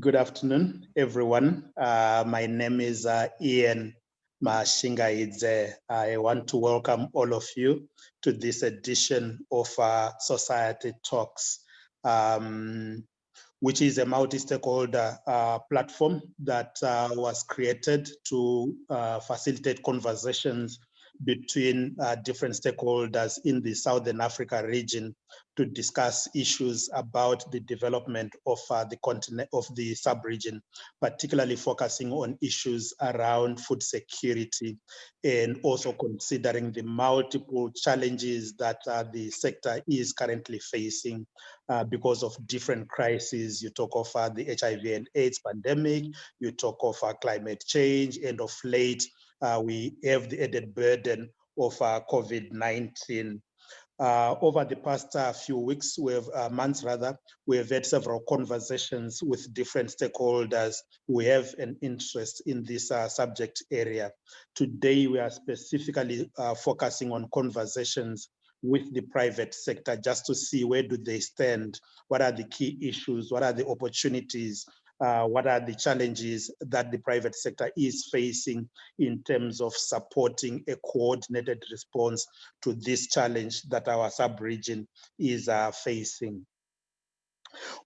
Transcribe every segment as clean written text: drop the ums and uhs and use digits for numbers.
Good afternoon, everyone. My name is Ian Mashingaidze. I want to welcome all of you to this edition of Society Talks, which is a multi-stakeholder platform that was created to facilitate conversations between different stakeholders in the Southern Africa region to discuss issues about the development of the continent, of the sub-region, particularly focusing on issues around food security and also considering the multiple challenges that the sector is currently facing because of different crises. You talk of the HIV and AIDS pandemic, you talk of climate change, and of late, we have the added burden of COVID-19. Over the past few weeks, months rather, we have had several conversations with different stakeholders who have an interest in this subject area. Today, we are specifically focusing on conversations with the private sector just to see where do they stand, what are the key issues, what are the opportunities, what are the challenges that the private sector is facing in terms of supporting a coordinated response to this challenge that our sub-region is facing.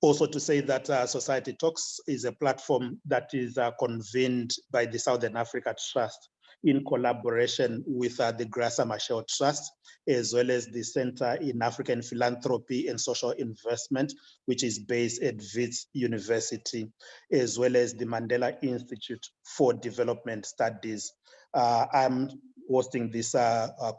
Also to say that Society Talks is a platform that is convened by the Southern Africa Trust in collaboration with the Graça Machel Trust, as well as the Center in African Philanthropy and Social Investment, which is based at Wits University, as well as the Mandela Institute for Development Studies. I'm hosting this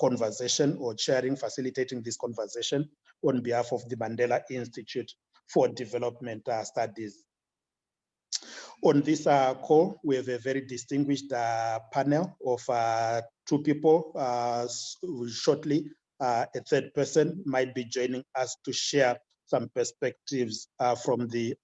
conversation or facilitating this conversation on behalf of the Mandela Institute for Development Studies. On this call, we have a very distinguished panel of two people. Shortly, a third person might be joining us to share some perspectives from the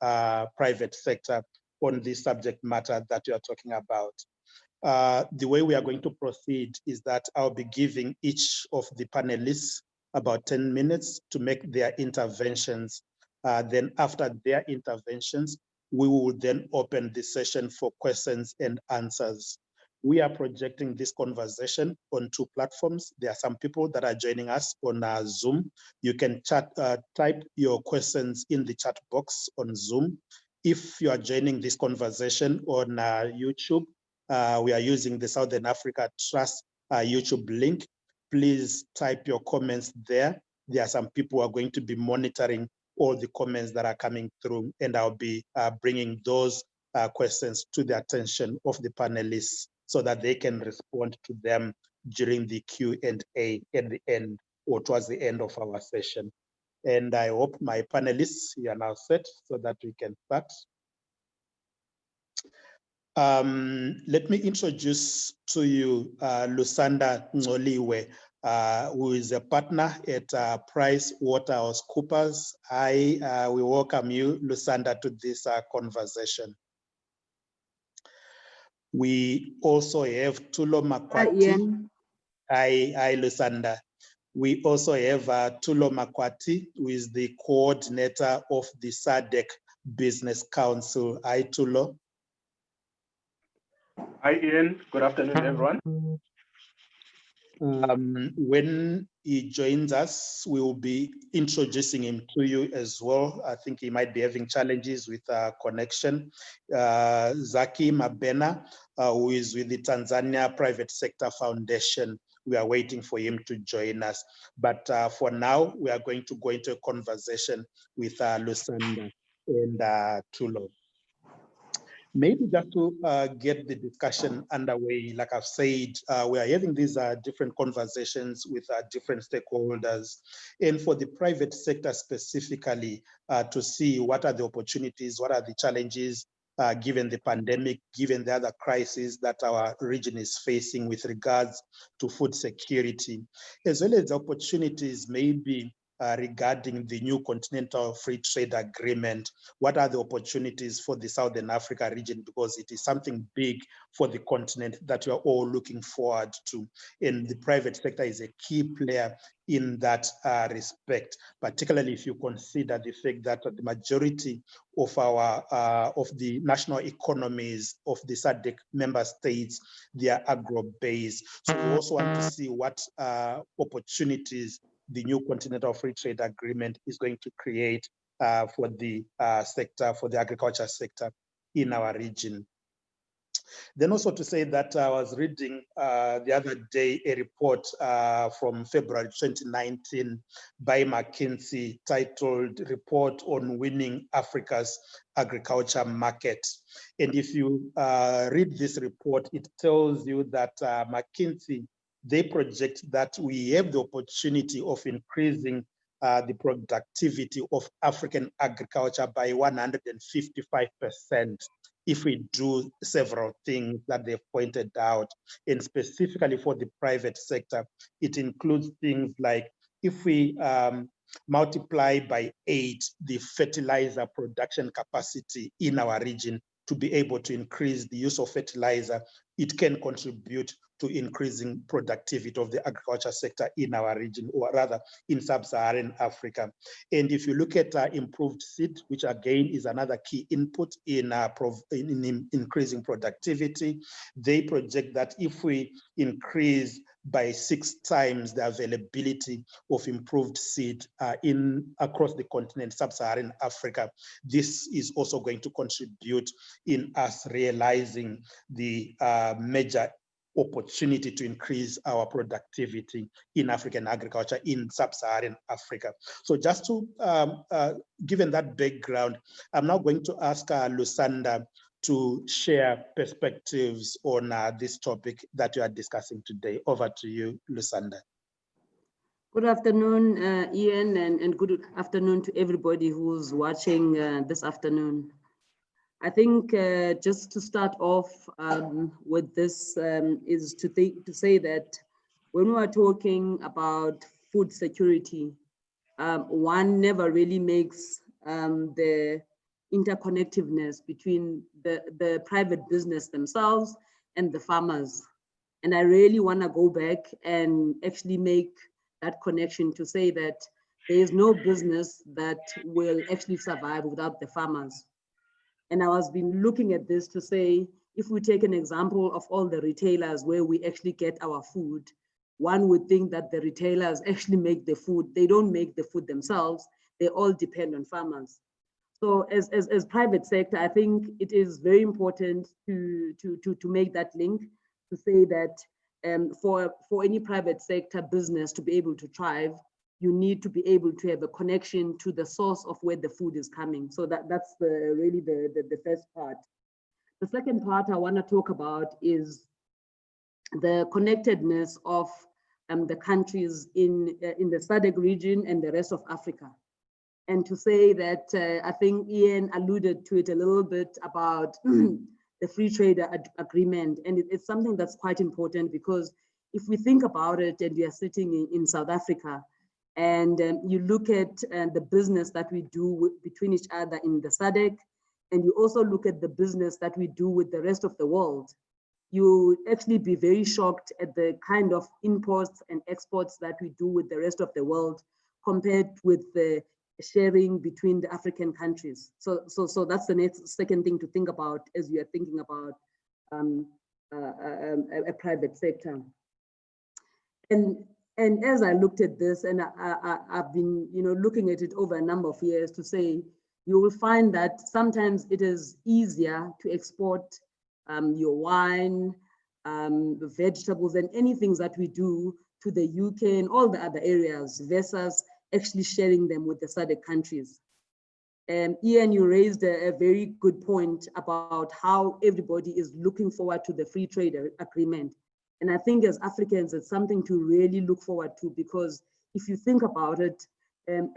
private sector on this subject matter that you are talking about. The way we are going to proceed is that I'll be giving each of the panelists about 10 minutes to make their interventions. Then after their interventions, we will then open the session for questions and answers. We are projecting this conversation on two platforms. There are some people that are joining us on Zoom. You can type your questions in the chat box on Zoom. If you are joining this conversation on YouTube, we are using the Southern Africa Trust YouTube link. Please type your comments there. There are some people who are going to be monitoring all the comments that are coming through, and I'll be bringing those questions to the attention of the panelists so that they can respond to them during the Q&A at the end or towards the end of our session. And I hope my panelists are now set so that we can start. Let me introduce to you Lusanda Ncoliwe, who is a partner at Pricewaterhouse. We welcome you, Lusanda, to this conversation. We also have Tulo Makwati. Hi, Lusanda. We also have Tulo Makwati, who is the coordinator of the Sardic Business Council. Hi, Tulo. Hi, Ian. Good afternoon, everyone. When he joins us, we will be introducing him to you as well. I think he might be having challenges with connection. Zacky Mabena, who is with the Tanzania Private Sector Foundation. We are waiting for him to join us. But for now, we are going to go into a conversation with Lusanda and Tulo. Maybe just to get the discussion underway, like I've said, we are having these different conversations with different stakeholders, and for the private sector specifically, to see what are the opportunities, what are the challenges, given the pandemic, given the other crises that our region is facing with regards to food security, as well as opportunities maybe regarding the new Continental Free Trade Agreement. What are the opportunities for the Southern Africa region? Because it is something big for the continent that we are all looking forward to. And the private sector is a key player in that respect, particularly if you consider the fact that the majority of our of the national economies of the SADC member states, they are agro-based. So we also want to see what opportunities the new Continental Free Trade Agreement is going to create for the sector, for the agriculture sector in our region. Then also to say that I was reading the other day a report from February 2019 by McKinsey titled Report on Winning Africa's Agriculture Market. And if you read this report, it tells you that McKinsey, they project that we have the opportunity of increasing the productivity of African agriculture by 155% if we do several things that they've pointed out. And specifically for the private sector, it includes things like if we multiply by 8 the fertilizer production capacity in our region to be able to increase the use of fertilizer, it can contribute to increasing productivity of the agriculture sector in our region, or rather in sub-Saharan Africa. And if you look at improved seed, which again is another key input in increasing productivity, they project that if we increase by 6 times the availability of improved seed across the continent, sub-Saharan Africa, this is also going to contribute in us realizing the major opportunity to increase our productivity in African agriculture in sub-Saharan Africa. So just to, given that background, I'm now going to ask Lusanda to share perspectives on this topic that we are discussing today. Over to you, Lusanda. Good afternoon, Ian, and good afternoon to everybody who's watching this afternoon. I think just to start off with this is to say that when we are talking about food security, one never really makes the interconnectedness between the private business themselves and the farmers. And I really want to go back and actually make that connection to say that there is no business that will actually survive without the farmers. And I was been looking at this to say, if we take an example of all the retailers where we actually get our food, one would think that the retailers actually make the food. They don't make the food themselves. They all depend on farmers. So as private sector, I think it is very important to make that link, to say that for any private sector business to be able to thrive, you need to be able to have a connection to the source of where the food is coming. So that's really the first part. The second part I want to talk about is the connectedness of the countries in the SADC region and the rest of Africa. And to say that I think Ian alluded to it a little bit about the free trade agreement. And it's something that's quite important, because if we think about it and we are sitting in South Africa, and you look at the business that we do between each other in the SADC, and you also look at the business that we do with the rest of the world, you would actually be very shocked at the kind of imports and exports that we do with the rest of the world compared with the sharing between the African countries. So that's the second thing to think about as we are thinking about a private sector. And as I looked at this, and I've been looking at it over a number of years, to say, you will find that sometimes it is easier to export your wine, vegetables, and anything that we do to the UK and all the other areas versus actually sharing them with the SADC countries. And Ian, you raised a very good point about how everybody is looking forward to the free trade agreement. And I think as Africans, it's something to really look forward to, because if you think about it,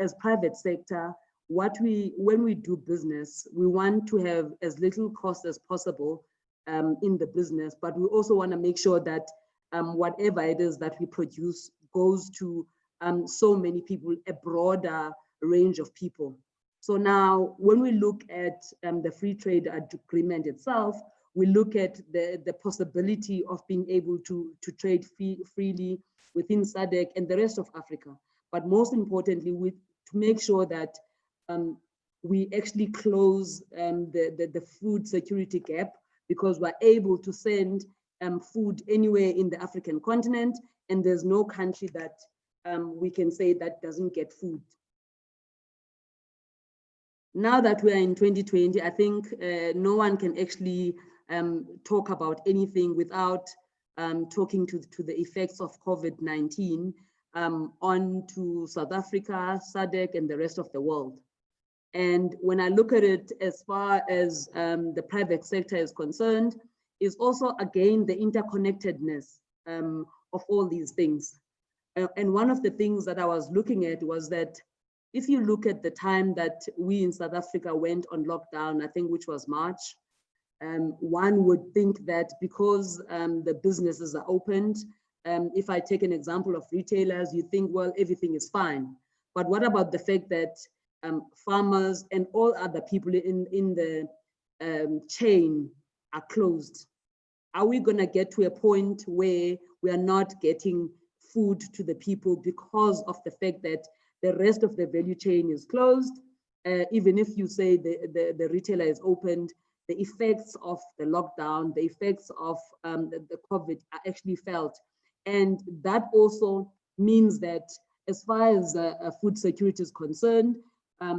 as private sector, when we do business, we want to have as little cost as possible in the business, but we also want to make sure that whatever it is that we produce goes to so many people, a broader range of people. So now when we look at the free trade agreement itself, we look at the possibility of being able to trade freely within SADC and the rest of Africa. But most importantly, to make sure that we actually close the food security gap, because we're able to send food anywhere in the African continent, and there's no country that we can say that doesn't get food. Now that we are in 2020, I think no one can actually talk about anything without talking to the effects of COVID-19 on to South Africa, SADC, and the rest of the world. And when I look at it as far as the private sector is concerned, is also, again, the interconnectedness of all these things. And one of the things that I was looking at was that if you look at the time that we in South Africa went on lockdown, I think which was March, one would think that because the businesses are opened, if I take an example of retailers, you think, well, everything is fine. But what about the fact that farmers and all other people in the chain are closed? Are we going to get to a point where we are not getting food to the people because of the fact that the rest of the value chain is closed? Even if you say the retailer is opened, the effects of the lockdown, the effects of the COVID are actually felt. And that also means that as far as food security is concerned,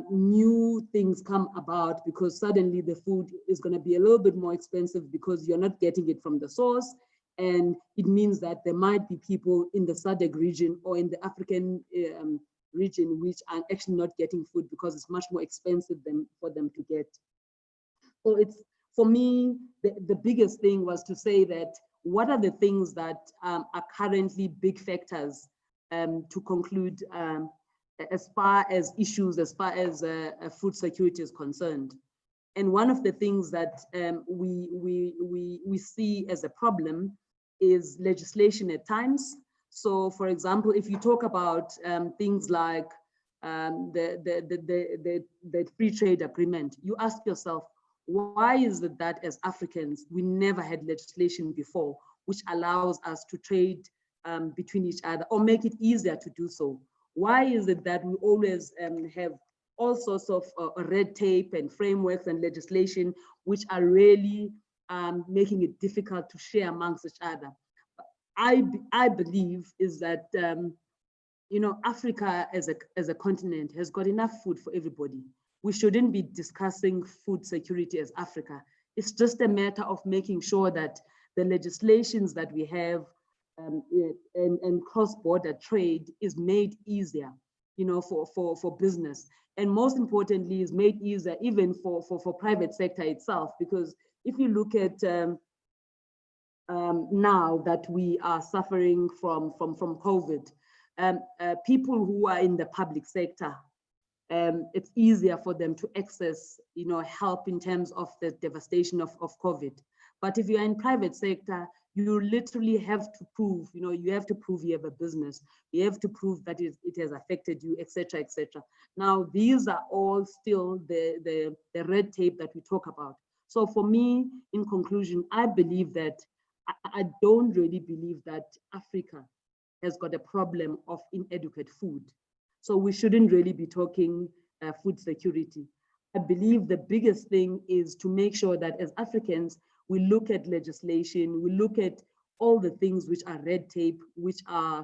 new things come about, because suddenly the food is going to be a little bit more expensive because you're not getting it from the source. And it means that there might be people in the SADC region or in the African region which are actually not getting food because it's much more expensive for them to get. So it's, for me, the biggest thing was to say that what are the things that are currently big factors to conclude as far as issues, as far as food security is concerned. And one of the things that we see as a problem is legislation at times. So, for example, if you talk about things like the free trade agreement, you ask yourself, why is it that as Africans, we never had legislation before which allows us to trade between each other or make it easier to do so? Why is it that we always have all sorts of red tape and frameworks and legislation which are really making it difficult to share amongst each other? I believe is that you know, Africa as a continent has got enough food for everybody. We shouldn't be discussing food security as Africa. It's just a matter of making sure that the legislations that we have and cross-border trade is made easier, you know, for business. And most importantly, is made easier even for private sector itself, because if you look at now that we are suffering from COVID, people who are in the public sector, it's easier for them to access, you know, help in terms of the devastation of COVID. But if you're in private sector, you literally have to prove, you know, you have to prove you have a business. You have to prove that it has affected you, etc., etc. Now, these are all still the red tape that we talk about. So for me, in conclusion, I believe that I don't really believe that Africa has got a problem of inadequate food. So we shouldn't really be talking food security. I believe the biggest thing is to make sure that as Africans, we look at legislation, we look at all the things which are red tape, which are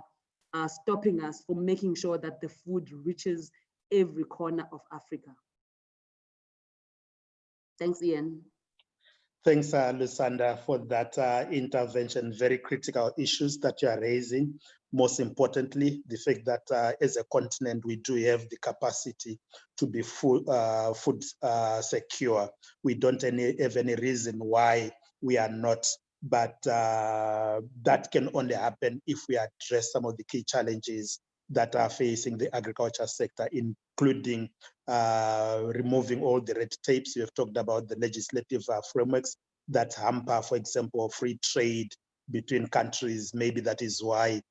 stopping us from making sure that the food reaches every corner of Africa. Thanks, Ian. Thanks, Lusanda, for that intervention. Very critical issues that you are raising. Most importantly, the fact that as a continent, we do have the capacity to be food secure. We don't have any reason why we are not, but that can only happen if we address some of the key challenges that are facing the agriculture sector, including removing all the red tapes. You have talked about the legislative frameworks that hamper, for example, free trade between countries. Maybe that is why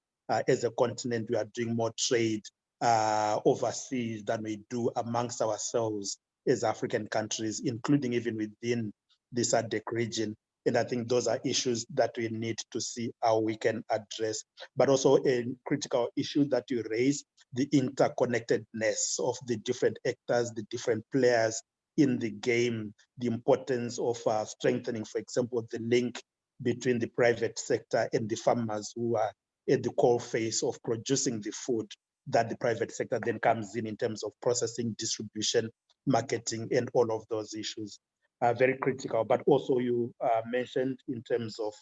as a continent, we are doing more trade overseas than we do amongst ourselves as African countries, including even within the Sardic region. And I think those are issues that we need to see how we can address. But also a critical issue that you raise, the interconnectedness of the different actors, the different players in the game, the importance of strengthening, for example, the link between the private sector and the farmers who are at the core phase of producing the food that the private sector then comes in terms of processing, distribution, marketing, and all of those issues. Very critical, but also you mentioned in terms of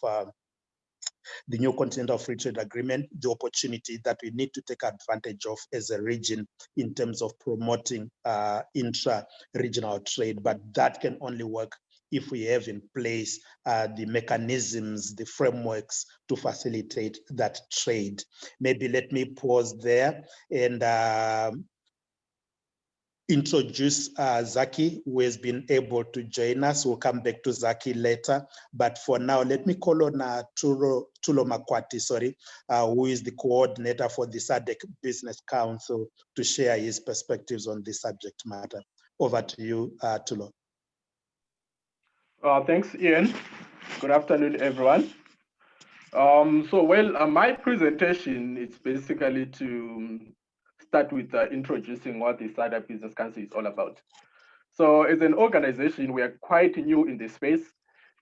the new Continental Free Trade Agreement, the opportunity that we need to take advantage of as a region in terms of promoting intra-regional trade, but that can only work if we have in place the mechanisms, the frameworks to facilitate that trade. Maybe let me pause there and introduce Zacky, who has been able to join us. We'll come back to Zacky later. But for now, let me call on Tulo Makwati, who is the coordinator for the Sadc Business Council, to share his perspectives on this subject matter. Over to you, Tulo. Thanks, Ian. Good afternoon, everyone. My presentation is basically to start with introducing what the Sadc Business Council is all about. So as an organization, we are quite new in this space.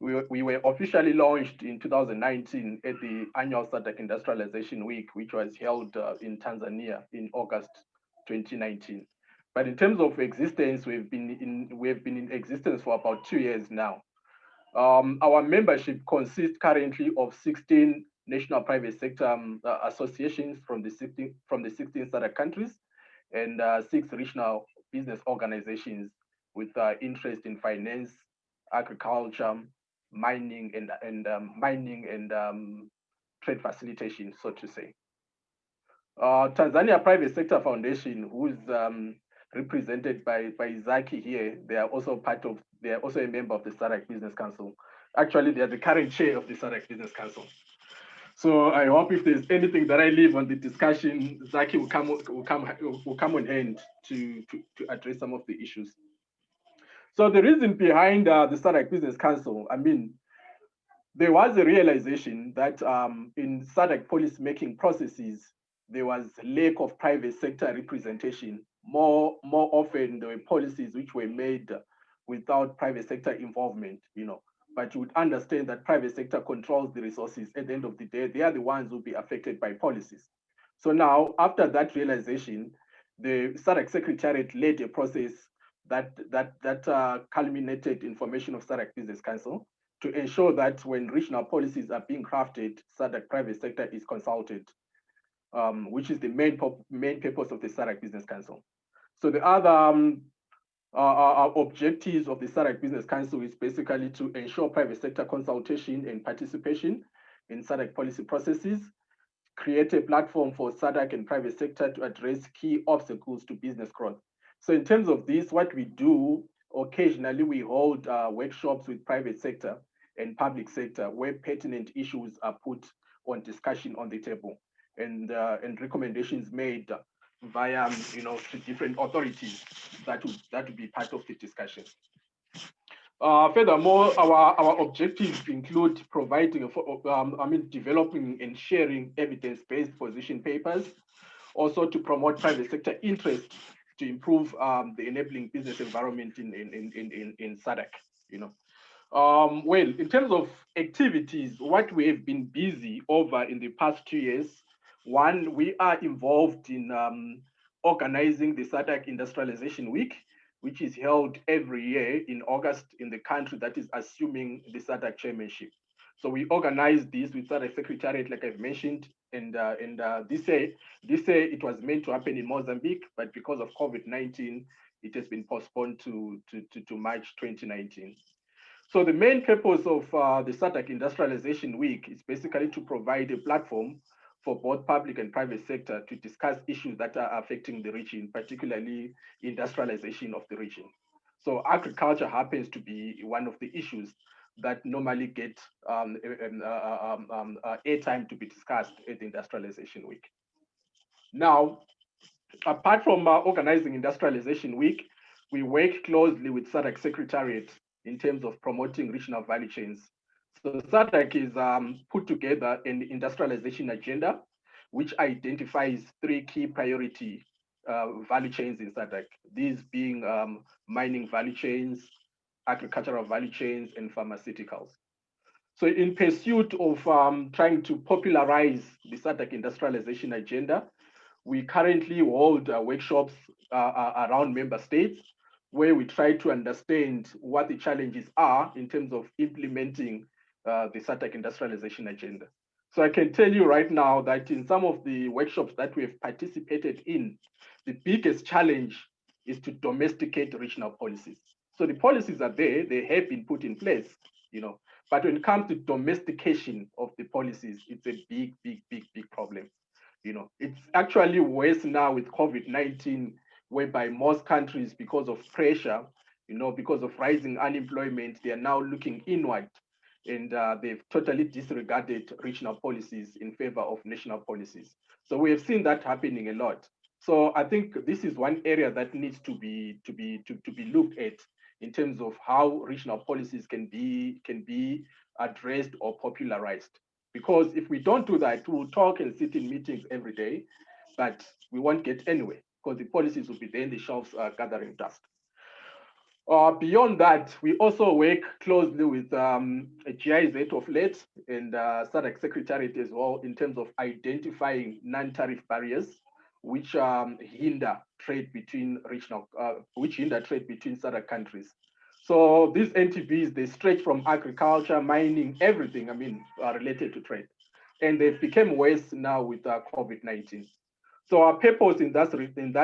We were officially launched in 2019 at the annual Sadc Industrialization Week, which was held in Tanzania in August 2019. But in terms of existence, we've been in existence for about 2 years now. Our membership consists currently of 16 national private sector associations from the 16 SADC countries and 6 regional business organizations with interest in finance, agriculture, mining, and trade facilitation, so to say. Tanzania Private Sector Foundation, who is represented by Zacky here, they are also a member of the SADC Business Council. Actually, they are the current chair of the SADC Business Council. So I hope if there's anything that I leave on the discussion, Zacky will come on hand to address some of the issues. So the reason behind the SADC Business Council, I mean, there was a realization that in SADC policy-making processes, there was lack of private sector representation. More often, there were policies which were made without private sector involvement, But you would understand that private sector controls the resources. At the end of the day, they are the ones who will be affected by policies. So now, after that realization, the SADC Secretariat led a process that culminated in formation of SADC Business Council to ensure that when regional policies are being crafted, SADC private sector is consulted, which is the main purpose of the SADC Business Council. So the other objectives of the SADC Business Council is basically to ensure private sector consultation and participation in SADC policy processes, create a platform for SADC and private sector to address key obstacles to business growth. So in terms of this, what we do, occasionally we hold workshops with private sector and public sector where pertinent issues are put on discussion on the table and recommendations made via to different authorities that would be part of the discussion. Furthermore, our objectives include providing, developing and sharing evidence-based position papers, also to promote private sector interest to improve the enabling business environment in SADC. Well, in terms of activities, what we have been busy over in the past 2 years, one, we are involved in organizing the SADC Industrialization Week, which is held every year in August in the country that is assuming the SADC chairmanship. So we organized this with SADC Secretariat, like I've mentioned, and this year it was meant to happen in Mozambique, but because of COVID-19, it has been postponed to March 2019. So the main purpose of the SADC Industrialization Week is basically to provide a platform for both public and private sector to discuss issues that are affecting the region, particularly industrialization of the region. So agriculture happens to be one of the issues that normally get airtime to be discussed at the Industrialization Week. Now, apart from organizing Industrialization Week, we work closely with SADC Secretariat in terms of promoting regional value chains. So SADC is put together an industrialization agenda, which identifies 3 key priority value chains in SADC, these being mining value chains, agricultural value chains, and pharmaceuticals. So in pursuit of trying to popularize the SADC industrialization agenda, we currently hold workshops around member states where we try to understand what the challenges are in terms of implementing the SADC industrialization agenda. So I can tell you right now that in some of the workshops that we have participated in, the biggest challenge is to domesticate regional policies. So the policies are there, they have been put in place, but when it comes to domestication of the policies, it's a big problem. It's actually worse now with COVID-19, whereby most countries, because of pressure, because of rising unemployment, they are now looking inward, and they've totally disregarded regional policies in favor of national policies. So we have seen that happening a lot. So I think this is one area that needs to be looked at in terms of how regional policies can be addressed or popularized. Because if we don't do that, we'll talk and sit in meetings every day, but we won't get anywhere because the policies will be there in the shelves gathering dust. Beyond that, we also work closely with GIZ of late and SADC Secretariat as well in terms of identifying non-tariff barriers which hinder trade between SADC countries. So these NTBs, they stretch from agriculture, mining, everything, related to trade. And they've become worse now with COVID-19. So our purpose in that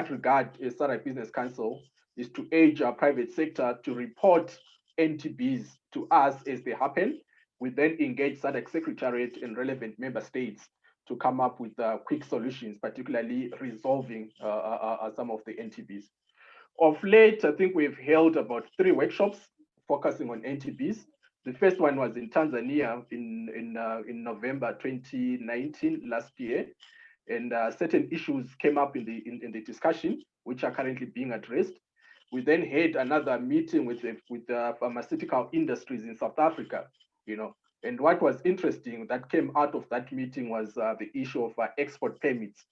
regard as SADC Business Council is to urge our private sector to report NTBs to us as they happen. We then engage SADC Secretariat and relevant member states to come up with quick solutions, particularly resolving some of the NTBs. Of late, I think we've held about 3 workshops focusing on NTBs. The first one was in Tanzania in November 2019, last year, and certain issues came up in the discussion, which are currently being addressed. We then had another meeting with the pharmaceutical industries in South Africa, and what was interesting that came out of that meeting was the issue of export permits,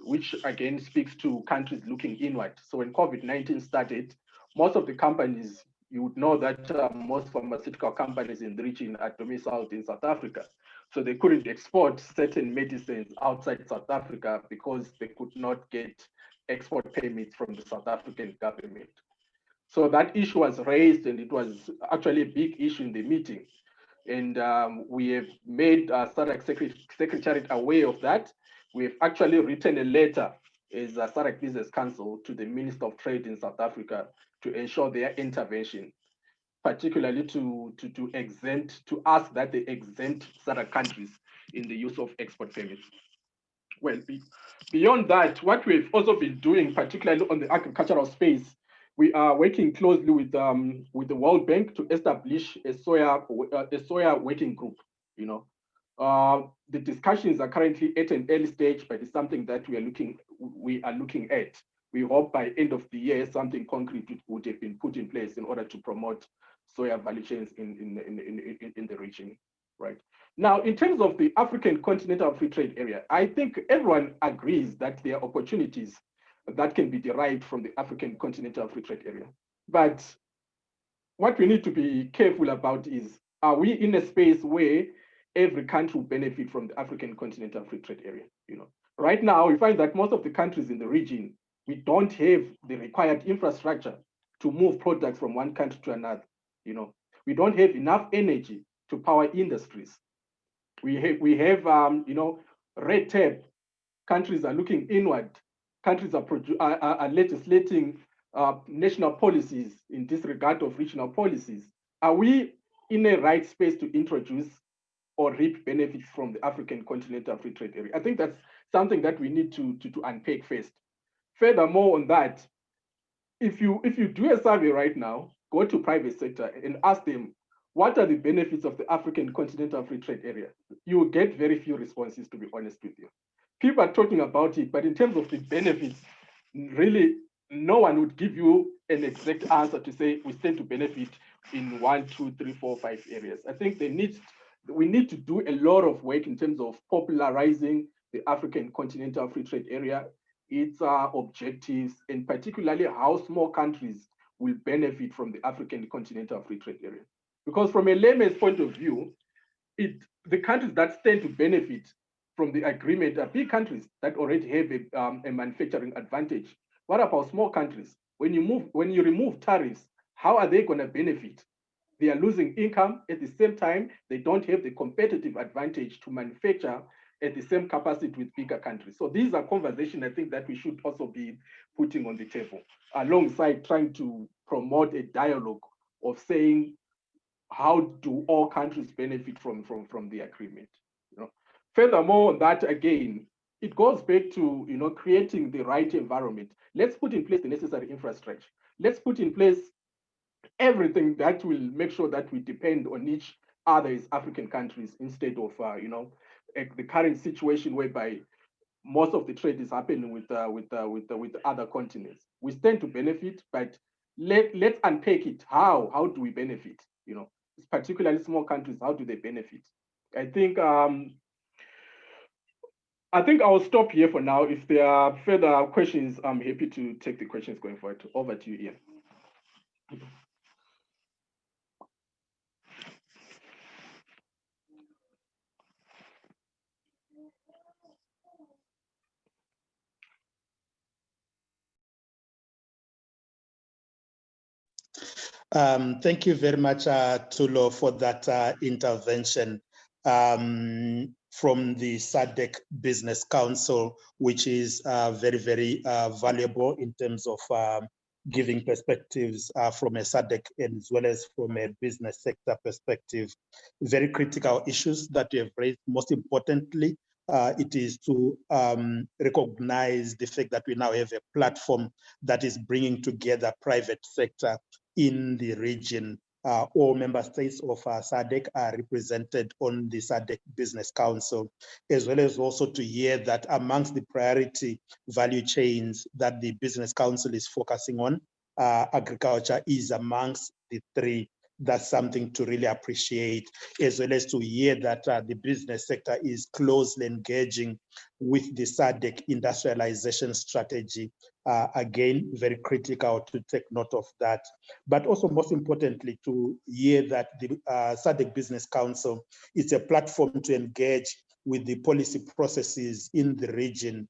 which again speaks to countries looking inward. So when COVID-19 started, most of the companies, you would know that most pharmaceutical companies in the region are domiciled in South Africa. So they couldn't export certain medicines outside South Africa because they could not get export permits from the South African government. So that issue was raised, and it was actually a big issue in the meeting. And we have made SADC Secretariat aware of that. We have actually written a letter as a SADC Business Council to the Minister of Trade in South Africa to ensure their intervention, particularly to ask that they exempt SADC countries in the use of export permits. Well, beyond that, what we've also been doing, particularly on the agricultural space, we are working closely with the World Bank to establish a soya working group. The discussions are currently at an early stage, but it's something that we are looking at. We hope by end of the year something concrete would have been put in place in order to promote soya value chains in the region, right? Now, in terms of the African Continental Free Trade Area, I think everyone agrees that there are opportunities that can be derived from the African Continental Free Trade Area. But what we need to be careful about is, are we in a space where every country will benefit from the African Continental Free Trade Area? Right now, we find that most of the countries in the region, we don't have the required infrastructure to move products from one country to another. We don't have enough energy to power industries. We have red tape. Countries are looking inward. Countries are legislating national policies in disregard of regional policies. Are we in a right space to introduce or reap benefits from the African Continental Free Trade Area? I think that's something that we need to unpack first. Furthermore on that, if you do a survey right now, go to private sector and ask them, what are the benefits of the African Continental Free Trade Area? You will get very few responses, to be honest with you. People are talking about it, but in terms of the benefits, really, no one would give you an exact answer to say we stand to benefit in 1, 2, 3, 4, 5 areas. I think we need to do a lot of work in terms of popularizing the African Continental Free Trade Area, its objectives, and particularly how small countries will benefit from the African Continental Free Trade Area. Because from a layman's point of view, the countries that stand to benefit from the agreement are big countries that already have a manufacturing advantage. What about small countries? When you remove tariffs, how are they going to benefit? They are losing income. At the same time, they don't have the competitive advantage to manufacture at the same capacity with bigger countries. So these are conversations I think that we should also be putting on the table, alongside trying to promote a dialogue of saying, how do all countries benefit from the agreement? Furthermore, on that again, it goes back to creating the right environment. Let's put in place the necessary infrastructure. Let's put in place everything that will make sure that we depend on each other as African countries, instead of the current situation whereby most of the trade is happening with other continents. We stand to benefit, but let's unpack it. How do we benefit? Particularly small countries, how do they benefit? I think I'll stop here for now. If there are further questions, I'm happy to take the questions going forward. Over to you, Ian. Thank you very much, Tulo, for that intervention from the SADC Business Council, which is very, very valuable in terms of giving perspectives from a SADC as well as from a business sector perspective. Very critical issues that you have raised. Most importantly, it is to recognize the fact that we now have a platform that is bringing together private sector in the region. All member states of SADC are represented on the SADC Business Council, as well as also to hear that amongst the priority value chains that the Business Council is focusing on, agriculture is amongst the three. That's something to really appreciate, as well as to hear that the business sector is closely engaging with the SADC industrialization strategy. Again, very critical to take note of that. But also, most importantly, to hear that the SADC Business Council is a platform to engage with the policy processes in the region,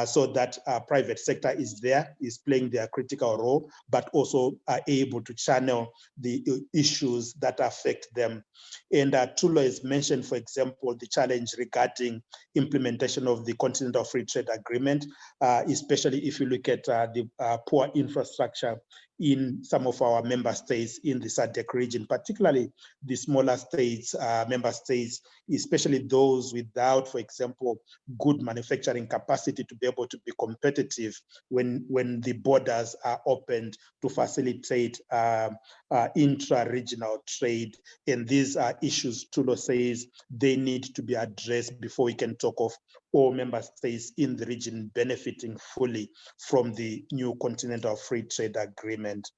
so that private sector is there, is playing their critical role, but also are able to channel the issues that affect them. And Tulo has mentioned, for example, the challenge regarding implementation of the Continental Free Trade Agreement, especially if you look at the poor infrastructure in some of our member states in the SADC region, particularly the smaller states, member states, especially those without, for example, good manufacturing capacity to be able to be competitive when the borders are opened to facilitate intra-regional trade. And these are issues, Tulo says, they need to be addressed before we can talk of all member states in the region benefiting fully from the new Continental Free Trade Agreement.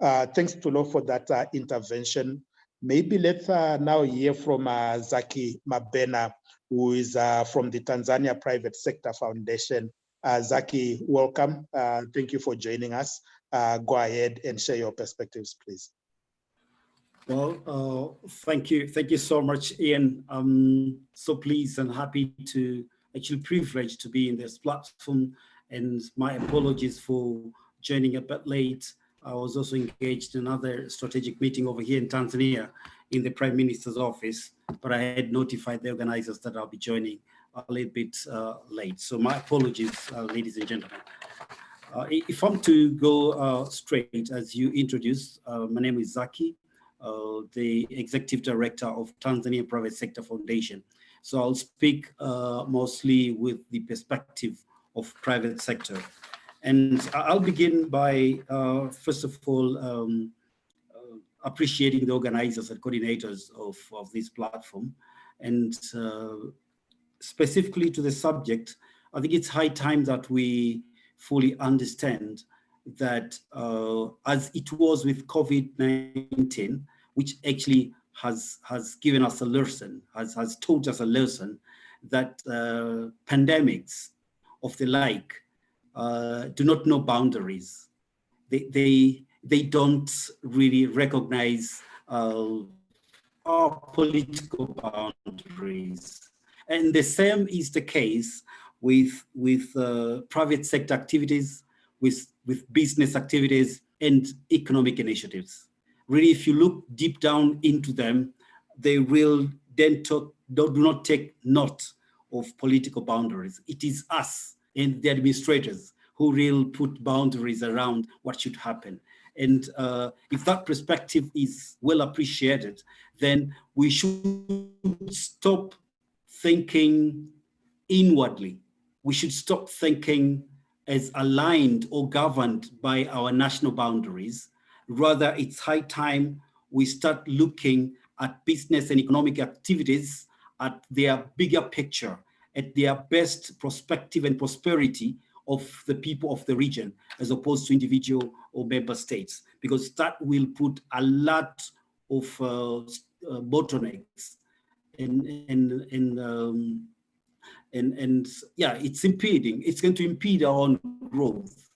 Thanks, Tulo, for that intervention. Maybe let's now hear from Zacky Mabena, who is from the Tanzania Private Sector Foundation. Zacky, welcome. Thank you for joining us. Go ahead and share your perspectives, please. Well, thank you so much, Ian. I'm so pleased and happy to, actually privileged to be in this platform, and my apologies for joining a bit late. I was also engaged in another strategic meeting over here in Tanzania in the Prime Minister's office, but I had notified the organizers that I'll be joining a little bit late. So my apologies, ladies and gentlemen. If I'm to go straight, as you introduced, my name is Zacky, the Executive Director of Tanzania Private Sector Foundation. So I'll speak mostly with the perspective of private sector. And I'll begin by, first of all, appreciating the organizers and coordinators of this platform. And specifically to the subject, I think it's high time that we fully understand that as it was with COVID-19, which actually has given us a lesson, has taught us a lesson that pandemics of the like do not know boundaries. They don't really recognize our political boundaries. And the same is the case with private sector activities, with business activities and economic initiatives. Really, if you look deep down into them, they will then do not take note of political boundaries. It is us and the administrators who will put boundaries around what should happen. And if that perspective is well appreciated, then we should stop thinking inwardly. We should stop thinking as aligned or governed by our national boundaries. Rather, it's high time we start looking at business and economic activities at their bigger picture, at their best perspective and prosperity of the people of the region, as opposed to individual or member states, because that will put a lot of bottlenecks and yeah, it's impeding. It's going to impede our own growth.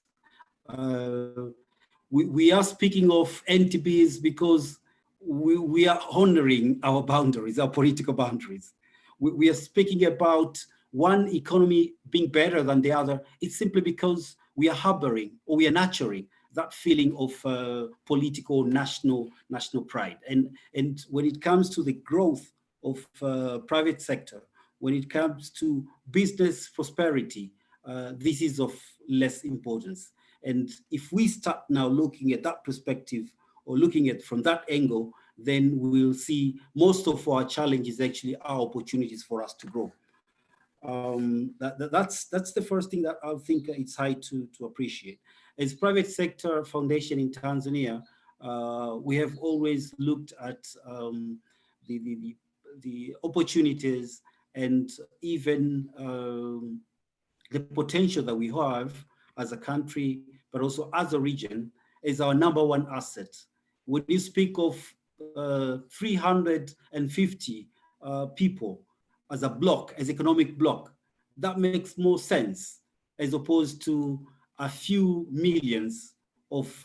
We are speaking of NTBs because we are honoring our boundaries, our political boundaries. We are speaking about one economy being better than the other. It's simply because we are harboring or we are nurturing that feeling of political national pride. And when it comes to the growth of private sector, when it comes to business prosperity, this is of less importance. And if we start now looking at that perspective or looking at from that angle, then we'll see most of our challenges actually are opportunities for us to grow. That's the first thing that I think it's high to appreciate. As private sector foundation in Tanzania, we have always looked at the opportunities and even the potential that we have as a country, but also as a region, is our number one asset. When you speak of 350 people as a block, as economic block, that makes more sense as opposed to a few millions of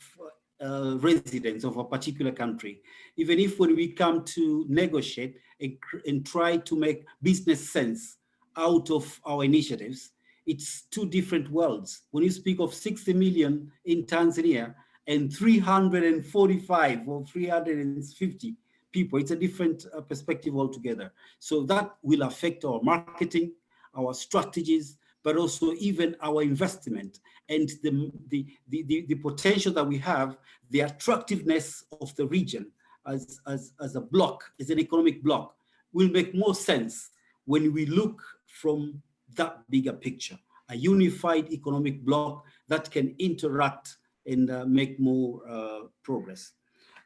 residents of a particular country. Even if when we come to negotiate and try to make business sense out of our initiatives, it's two different worlds. When you speak of 60 million in Tanzania and 345 or 350 people, it's a different perspective altogether. So that will affect our marketing, our strategies, but also even our investment and the potential that we have, the attractiveness of the region as a block, as an economic block, will make more sense when we look from that bigger picture, a unified economic block that can interact and make more progress.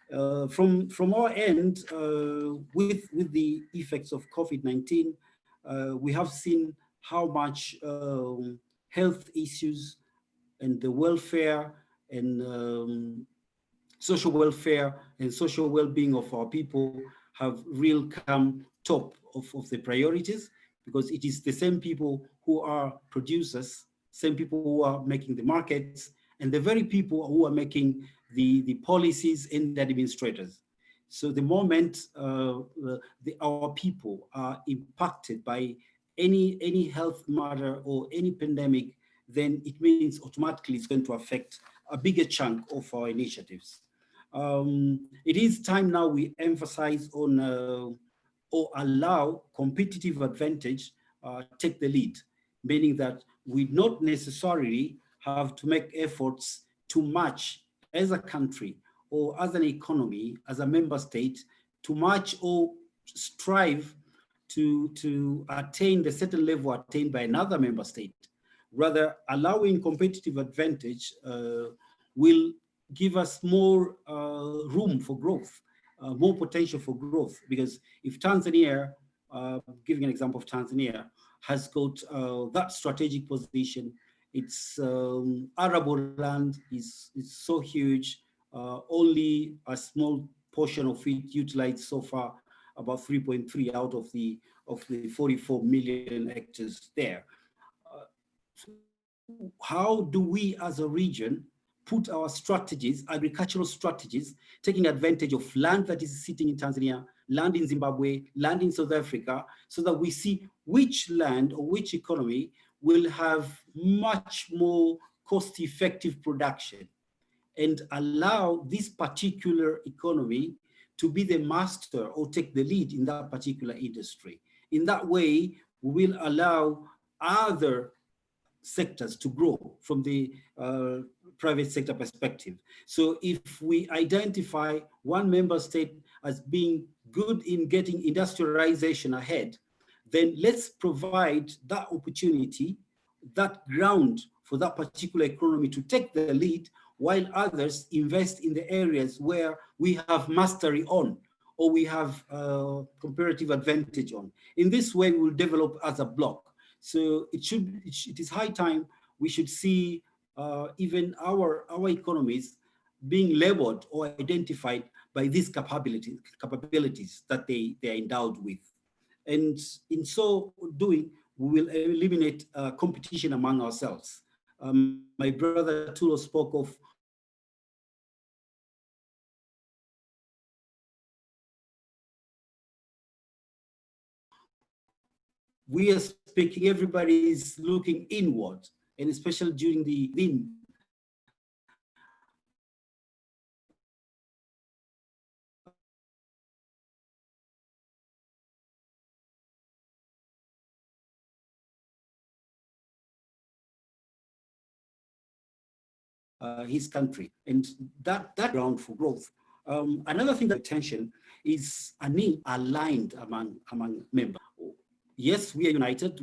From our end, with the effects of COVID-19, we have seen how much health issues and the welfare and social welfare and social well-being of our people have really come top of the priorities, because it is the same people who are producers, same people who are making the markets, and the very people who are making the policies and the administrators. So the moment our people are impacted by any health matter or any pandemic, then it means automatically it's going to affect a bigger chunk of our initiatives. It is time now we emphasize on or allow competitive advantage take the lead, meaning that we not necessarily have to make efforts to match as a country or as an economy, as a member state, to match or strive to attain the certain level attained by another member state. Rather, allowing competitive advantage will give us more room for growth, more potential for growth. Because if Tanzania, giving an example of Tanzania, has got that strategic position, its arable land is so huge, only a small portion of it utilized so far, about 3.3 out of the 44 million hectares there. How do we as a region put our strategies, agricultural strategies, taking advantage of land that is sitting in Tanzania, land in Zimbabwe, land in South Africa, so that we see which land or which economy will have much more cost-effective production, and allow this particular economy to be the master or take the lead in that particular industry. In that way, we will allow other sectors to grow from the private sector perspective. So if we identify one member state as being good in getting industrialization ahead, then let's provide that opportunity, that ground for that particular economy to take the lead, while others invest in the areas where we have mastery on, or we have comparative advantage on. In this way, we will develop as a block. So it is high time we should see even our economies being labeled or identified by these capabilities that they are endowed with. And in so doing, we will eliminate competition among ourselves. My brother Tulo spoke of we are speaking, everybody is looking inward, and especially during the his country, and that ground for growth. Another thing that attention is a need aligned among members. Yes, we are united,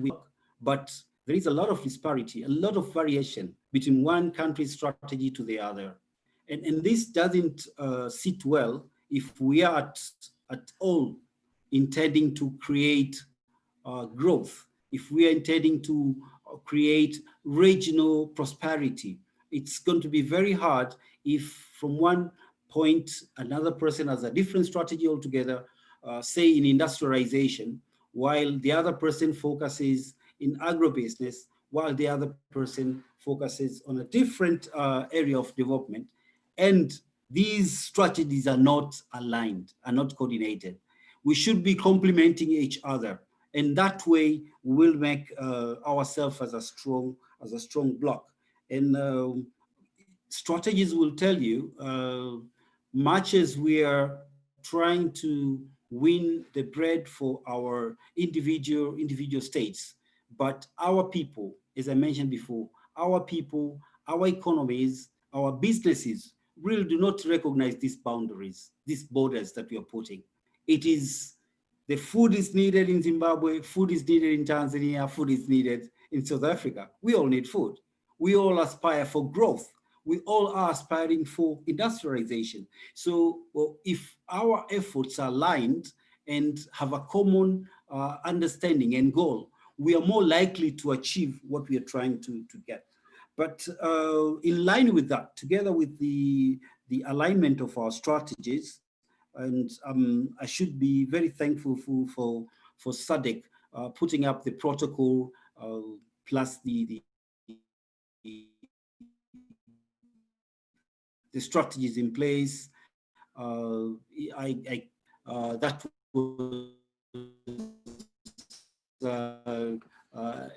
but there is a lot of disparity, a lot of variation between one country's strategy to the other. And this doesn't sit well if we are at all intending to create growth, if we are intending to create regional prosperity. It's going to be very hard if from one point another person has a different strategy altogether, say in industrialization, while the other person focuses in agribusiness, while the other person focuses on a different area of development. And these strategies are not aligned, are not coordinated. We should be complementing each other. And that way we will make ourselves as a strong block. And strategies will tell you, much as we are trying to win the bread for our individual states, but our people, as I mentioned before, our people, our economies, our businesses really do not recognize these boundaries, these borders that we are putting. It is, the food is needed in Zimbabwe, food is needed in Tanzania, food is needed in South Africa. We all need food. We all aspire for growth. We all are aspiring for industrialization. So if our efforts are aligned and have a common understanding and goal, we are more likely to achieve what we are trying to get. But in line with that, together with the alignment of our strategies, and I should be very thankful for SADC putting up the protocol plus the strategies in place. That was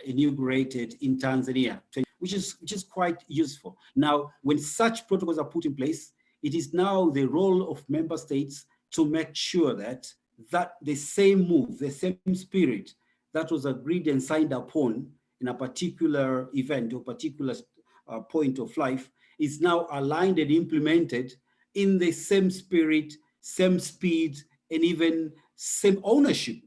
inaugurated in Tanzania, which is quite useful. Now, when such protocols are put in place, it is now the role of member states to make sure that the same move, the same spirit that was agreed and signed upon in a particular event or particular point of life is now aligned and implemented in the same spirit, same speed, and even same ownership.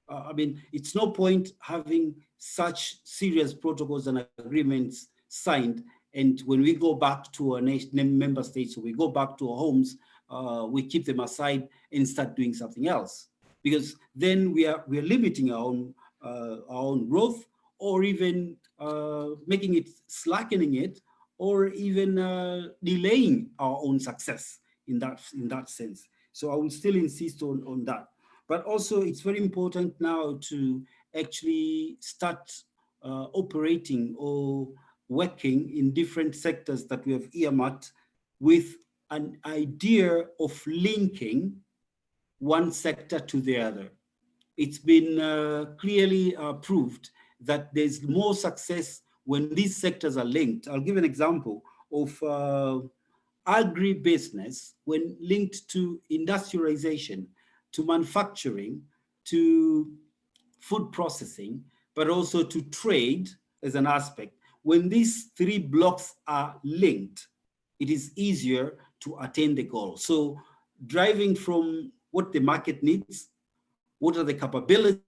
I mean, it's no point having such serious protocols and agreements signed And when we go back to our member states, or we go back to our homes, we keep them aside and start doing something else, because then we are limiting our own growth, or even making it, slackening it, or even delaying our own success in that sense. So I will still insist on that. But also it's very important now to actually start operating or working in different sectors that we have earmarked, with an idea of linking one sector to the other. It's been clearly proved that there's more success when these sectors are linked. I'll give an example of agribusiness when linked to industrialization, to manufacturing, to food processing, but also to trade as an aspect. When these three blocks are linked, it is easier to attain the goal. So driving from what the market needs, what are the capabilities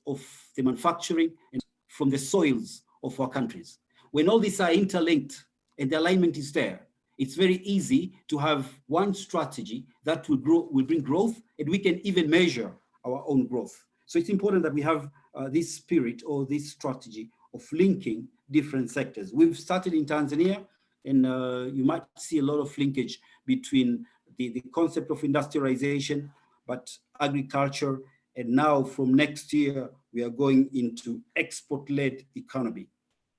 of the manufacturing, and from the soils of our countries. When all these are interlinked and the alignment is there, it's very easy to have one strategy that will bring growth, and we can even measure our own growth. So it's important that we have this spirit or this strategy of linking different sectors. We've started in Tanzania, and you might see a lot of linkage between the concept of industrialization, but agriculture, and now from next year, we are going into export-led economy.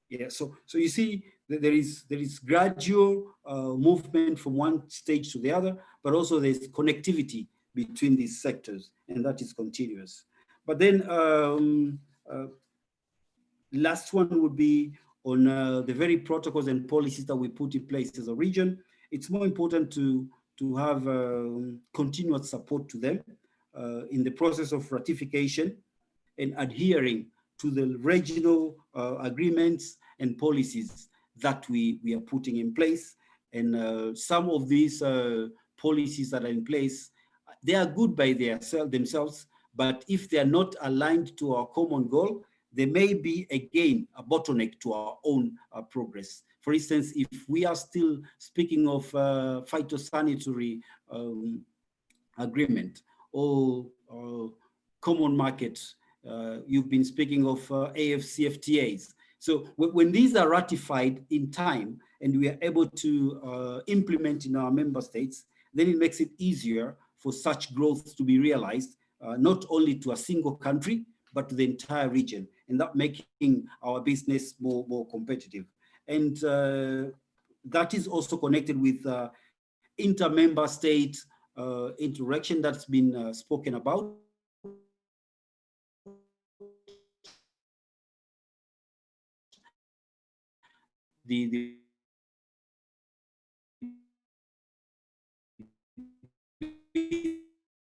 Yeah, so you see that there is gradual movement from one stage to the other, but also there's connectivity between these sectors, and that is continuous. But then last one would be on the very protocols and policies that we put in place as a region. It's more important to have continuous support to them in the process of ratification and adhering to the regional agreements and policies that we are putting in place. And some of these policies that are in place, they are good by themselves, but if they are not aligned to our common goal, they may be, again, a bottleneck to our own progress. For instance, if we are still speaking of phytosanitary agreement or common market, you've been speaking of AFCFTAs. So when these are ratified in time and we are able to implement in our member states, then it makes it easier for such growth to be realized, not only to a single country, but to the entire region, and that making our business more competitive. And that is also connected with inter-member state interaction that's been spoken about. The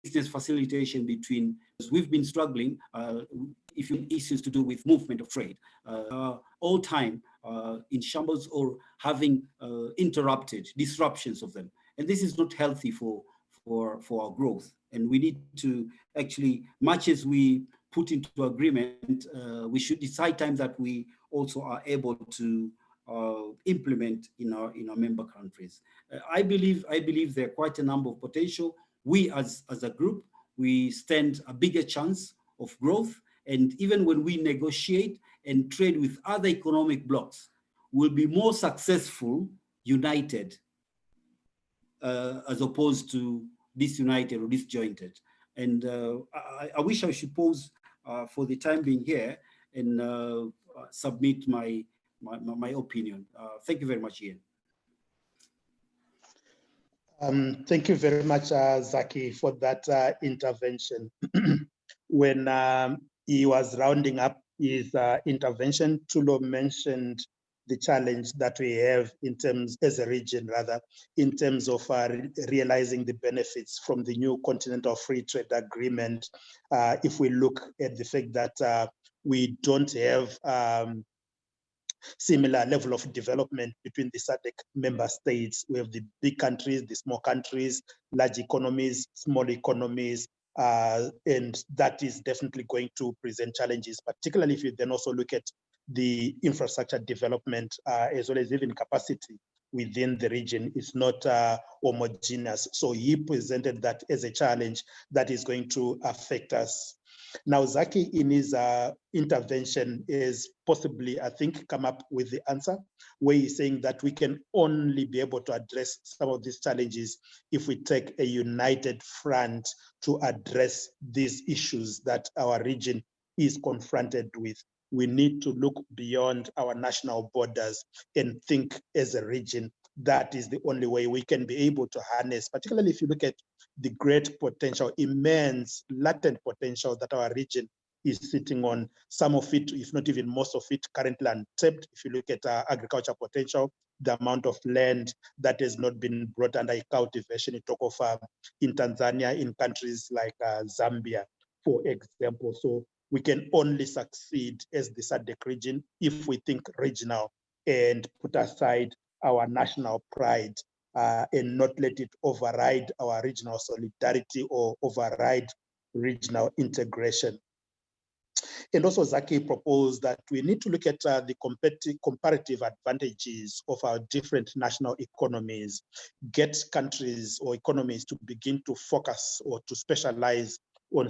business facilitation between, we've been struggling if issues to do with movement of trade, all time in shambles or having interrupted disruptions of them. And this is not healthy for our growth. And we need to actually, much as we put into agreement, we should decide time that we also are able to implement in our member countries. I believe there are quite a number of potential. We as a group, we stand a bigger chance of growth. And even when we negotiate and trade with other economic blocs, we'll be more successful united as opposed to disunited or disjointed. And I wish I should pause for the time being here and submit my opinion. Thank you very much, Ian. Thank you very much, Zacky, for that intervention. When he was rounding up his intervention, Tulo mentioned the challenge that we have in terms, as a region rather, in terms of realizing the benefits from the new Continental Free Trade Agreement. If we look at the fact that we don't have similar level of development between the SADC member states. We have the big countries, the small countries, large economies, small economies, And that is definitely going to present challenges, particularly if you then also look at the infrastructure development as well as even capacity within the region. It's not homogeneous. So he presented that as a challenge that is going to affect us. Now, Zacky, in his intervention, is possibly, I think, come up with the answer, where he's saying that we can only be able to address some of these challenges if we take a united front to address these issues that our region is confronted with. We need to look beyond our national borders and think as a region. That is the only way we can be able to harness, particularly if you look at the great potential, immense latent potential that our region is sitting on. Some of it, if not even most of it, currently untapped. If you look at agriculture potential, the amount of land that has not been brought under cultivation, you talk of in Tanzania, in countries like Zambia, for example. So we can only succeed as the SADC region if we think regional and put aside our national pride and not let it override our regional solidarity or override regional integration. And also Zacky proposed that we need to look at the comparative advantages of our different national economies, get countries or economies to begin to focus or to specialize on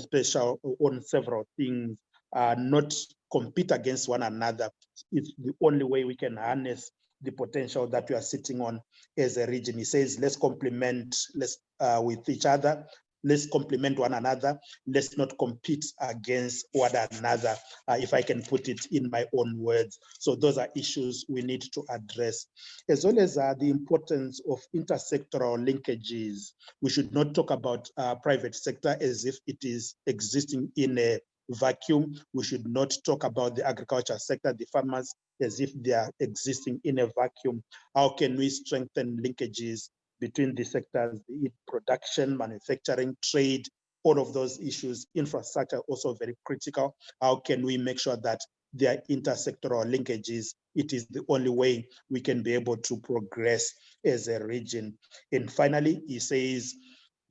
several things, not compete against one another. It's the only way we can harness the potential that we are sitting on as a region. He says, let's complement with each other. Let's complement one another. Let's not compete against one another, if I can put it in my own words. So those are issues we need to address, as well as the importance of intersectoral linkages. We should not talk about private sector as if it is existing in a vacuum. We should not talk about the agriculture sector, the farmers, as if they are existing in a vacuum. How can we strengthen linkages between the sectors, be it production, manufacturing, trade, all of those issues? Infrastructure also very critical. How can we make sure that there are intersectoral linkages? It is the only way we can be able to progress as a region. And finally, he says,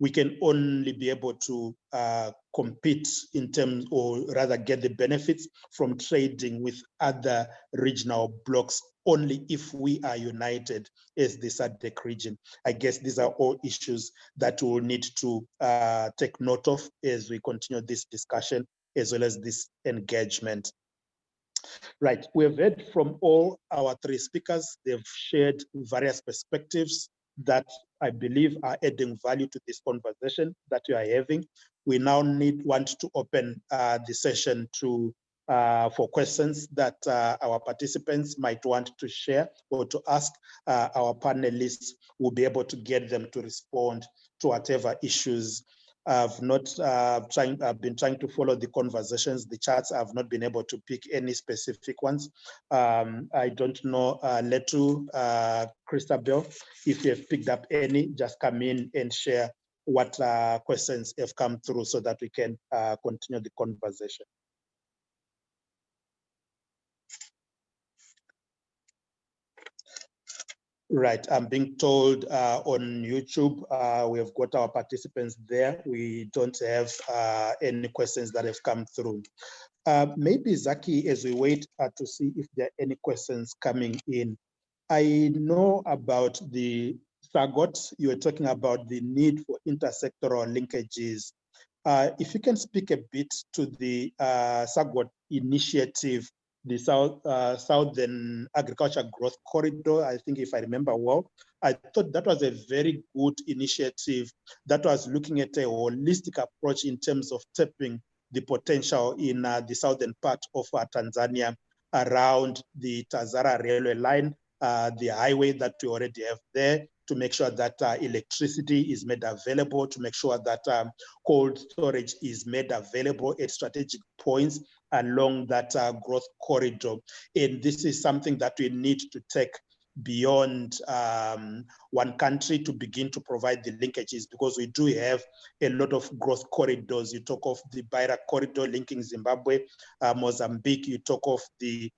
we can only be able to compete in terms, or rather get the benefits from trading with other regional blocs only if we are united as the SADC region. I guess these are all issues that we'll need to take note of as we continue this discussion, as well as this engagement. Right, we have heard from all our three speakers. They've shared various perspectives that I believe are adding value to this conversation that we are having. We now want to open the session to for questions that our participants might want to share or to ask. Our panelists will be able to get them to respond to whatever issues. I've been trying to follow the conversations, the chats. I've not been able to pick any specific ones. I don't know, Letu, Christabel, if you have picked up any, just come in and share what questions have come through so that we can continue the conversation. Right, I'm being told on YouTube, we have got our participants there. We don't have any questions that have come through. Maybe Zacky, as we wait to see if there are any questions coming in. I know about the SAGOT, you were talking about the need for intersectoral linkages. If you can speak a bit to the SAGOT initiative, the Southern Agriculture Growth Corridor, I think if I remember well, I thought that was a very good initiative that was looking at a holistic approach in terms of tapping the potential in the southern part of Tanzania around the Tazara railway line, the highway that we already have there, to make sure that electricity is made available, to make sure that cold storage is made available at strategic points along that growth corridor. And this is something that we need to take beyond one country to begin to provide the linkages, because we do have a lot of growth corridors. You talk of the Beira corridor linking Zimbabwe, Mozambique, you talk of the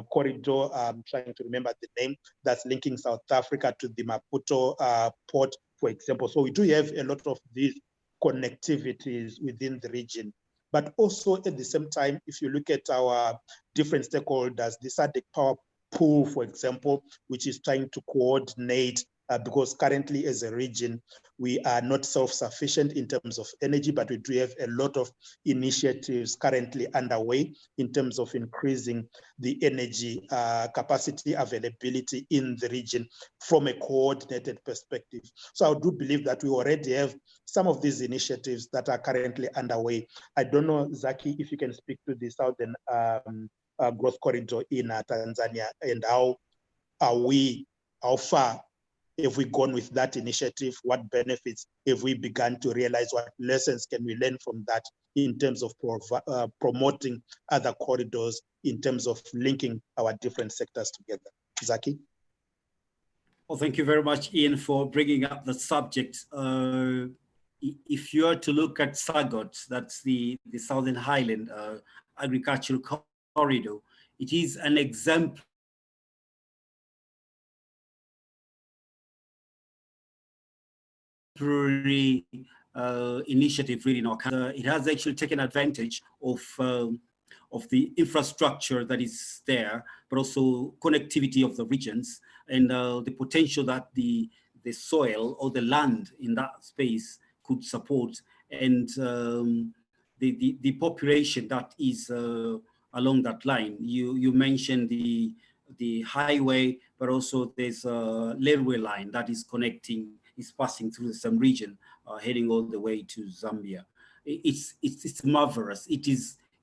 corridor, I'm trying to remember the name, that's linking South Africa to the Maputo port, for example. So we do have a lot of these connectivities within the region. But also at the same time, if you look at our different stakeholders, the Sardic power pool, for example, which is trying to coordinate because currently as a region, we are not self-sufficient in terms of energy, but we do have a lot of initiatives currently underway in terms of increasing the energy capacity availability in the region from a coordinated perspective. So I do believe that we already have some of these initiatives that are currently underway. I don't know, Zacky, if you can speak to the Southern Growth Corridor in Tanzania, and how far have we gone with that initiative? What benefits have we begun to realize? What lessons can we learn from that in terms of promoting other corridors, in terms of linking our different sectors together? Zacky? Well, thank you very much, Ian, for bringing up the subject. If you are to look at SAGOT, that's the Southern Highland Agricultural Corridor, it is an example initiative really in our country. It has actually taken advantage of the infrastructure that is there, but also connectivity of the regions and the potential that the soil or the land in that space could support, and the population that is along that line. You mentioned the highway, but also there's a railway line that is passing through some region, heading all the way to Zambia. It's marvelous. It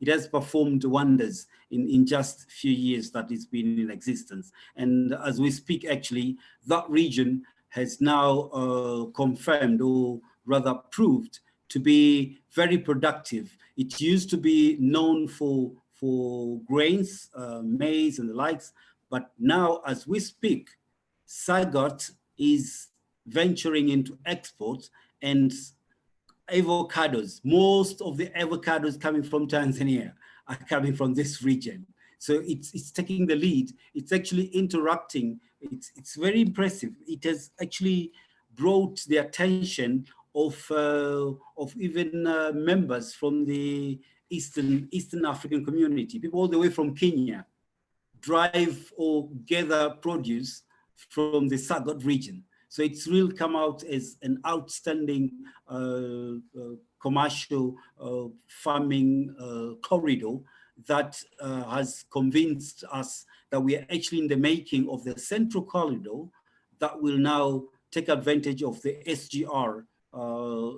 has performed wonders in just a few years that it's been in existence. And as we speak, actually, that region has now confirmed, or rather proved, to be very productive. It used to be known for grains, maize and the likes, but now as we speak, SAGOT is venturing into exports and avocados. Most of the avocados coming from Tanzania are coming from this region. So it's taking the lead. It's actually interacting. It's very impressive. It has actually brought the attention of even members from the Eastern African community, people all the way from Kenya, drive or gather produce from the SAGOT region. So it's really come out as an outstanding commercial farming corridor that has convinced us that we are actually in the making of the central corridor that will now take advantage of the SGR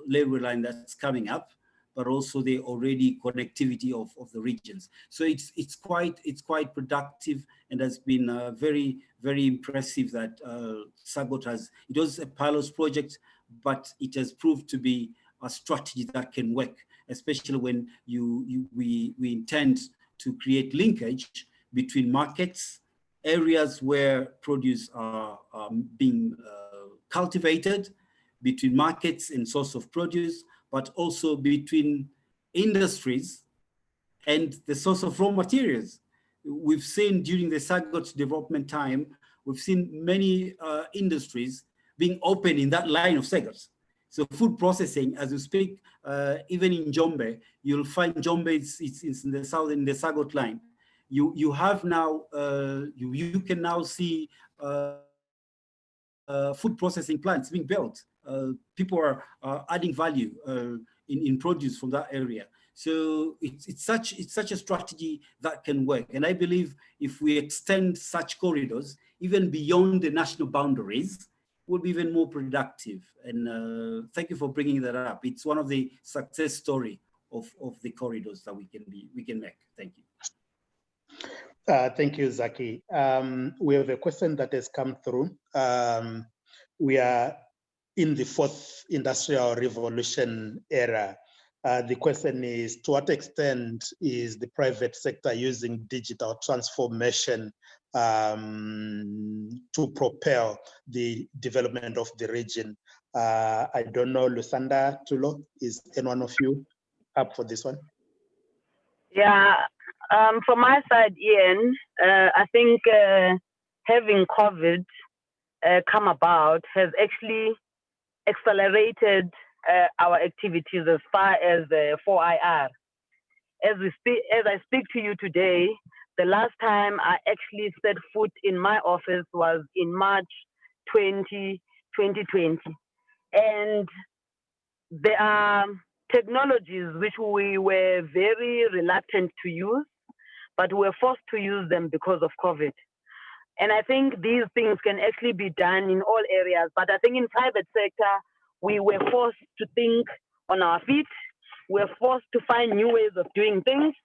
railway line that's coming up, but also the already connectivity of the regions. So it's quite productive, and has been very, very impressive that SAGOT it was a pilot project, but it has proved to be a strategy that can work, especially when we intend to create linkage between markets, areas where produce are being cultivated, between markets and source of produce, but also between industries and the source of raw materials. We've seen during the SAGOT development time, we've seen many industries being open in that line of SAGOT. So food processing, as we speak, even in Njombe, you'll find Njombe it's in the south, in the SAGOT line. You have now, you can now see food processing plants being built. People are adding value in produce from that area. So it's such a strategy that can work. And I believe if we extend such corridors, even beyond the national boundaries, we'll be even more productive. And thank you for bringing that up. It's one of the success story of the corridors that we can make. Thank you. Thank you, Zacky. We have a question that has come through. We are in the fourth industrial revolution era. The question is, to what extent is the private sector using digital transformation to propel the development of the region? I don't know, Lusanda, Tulo, is any one of you up for this one? Yeah, from my side, Ian, I think having COVID come about has actually accelerated our activities as far as 4IR. As I speak to you today, the last time I actually set foot in my office was in March 2020. And there are technologies which we were very reluctant to use, but we were forced to use them because of COVID. And I think these things can actually be done in all areas. But I think in private sector, we were forced to think on our feet. We're forced to find new ways of doing things.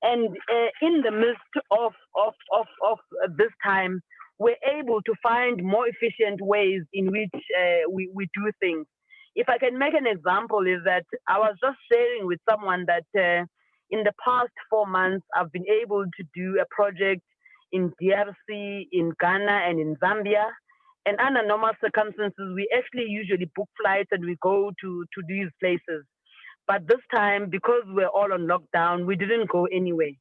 And in the midst of this time, we're able to find more efficient ways in which we do things. If I can make an example, is that I was just sharing with someone that in the past 4 months, I've been able to do a project in DRC, in Ghana, and in Zambia. And under normal circumstances, we actually usually book flights and we go to these places. But this time, because we're all on lockdown, we didn't go anywhere.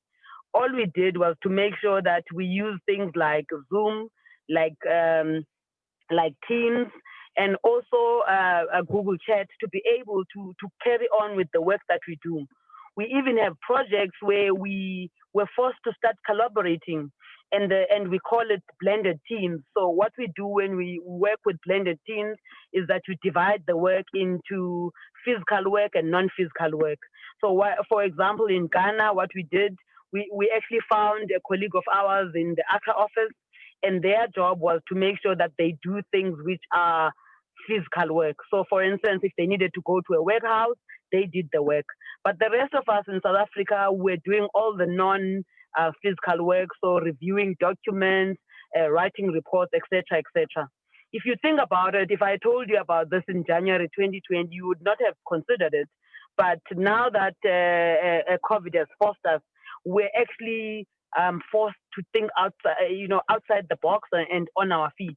All we did was to make sure that we use things like Zoom, like Teams, and also a Google Chat to be able to carry on with the work that we do. We even have projects where we were forced to start collaborating, and we call it blended teams. So what we do when we work with blended teams is that we divide the work into physical work and non-physical work. So for example, in Ghana, what we did, we actually found a colleague of ours in the Accra office, and their job was to make sure that they do things which are physical work. So for instance, if they needed to go to a warehouse, they did the work. But the rest of us in South Africa, we're doing all the non-physical work, so reviewing documents, writing reports, etc., etc. If you think about it, if I told you about this in January 2020, you would not have considered it. But now that COVID has forced us, we're actually forced to think outside the box and on our feet.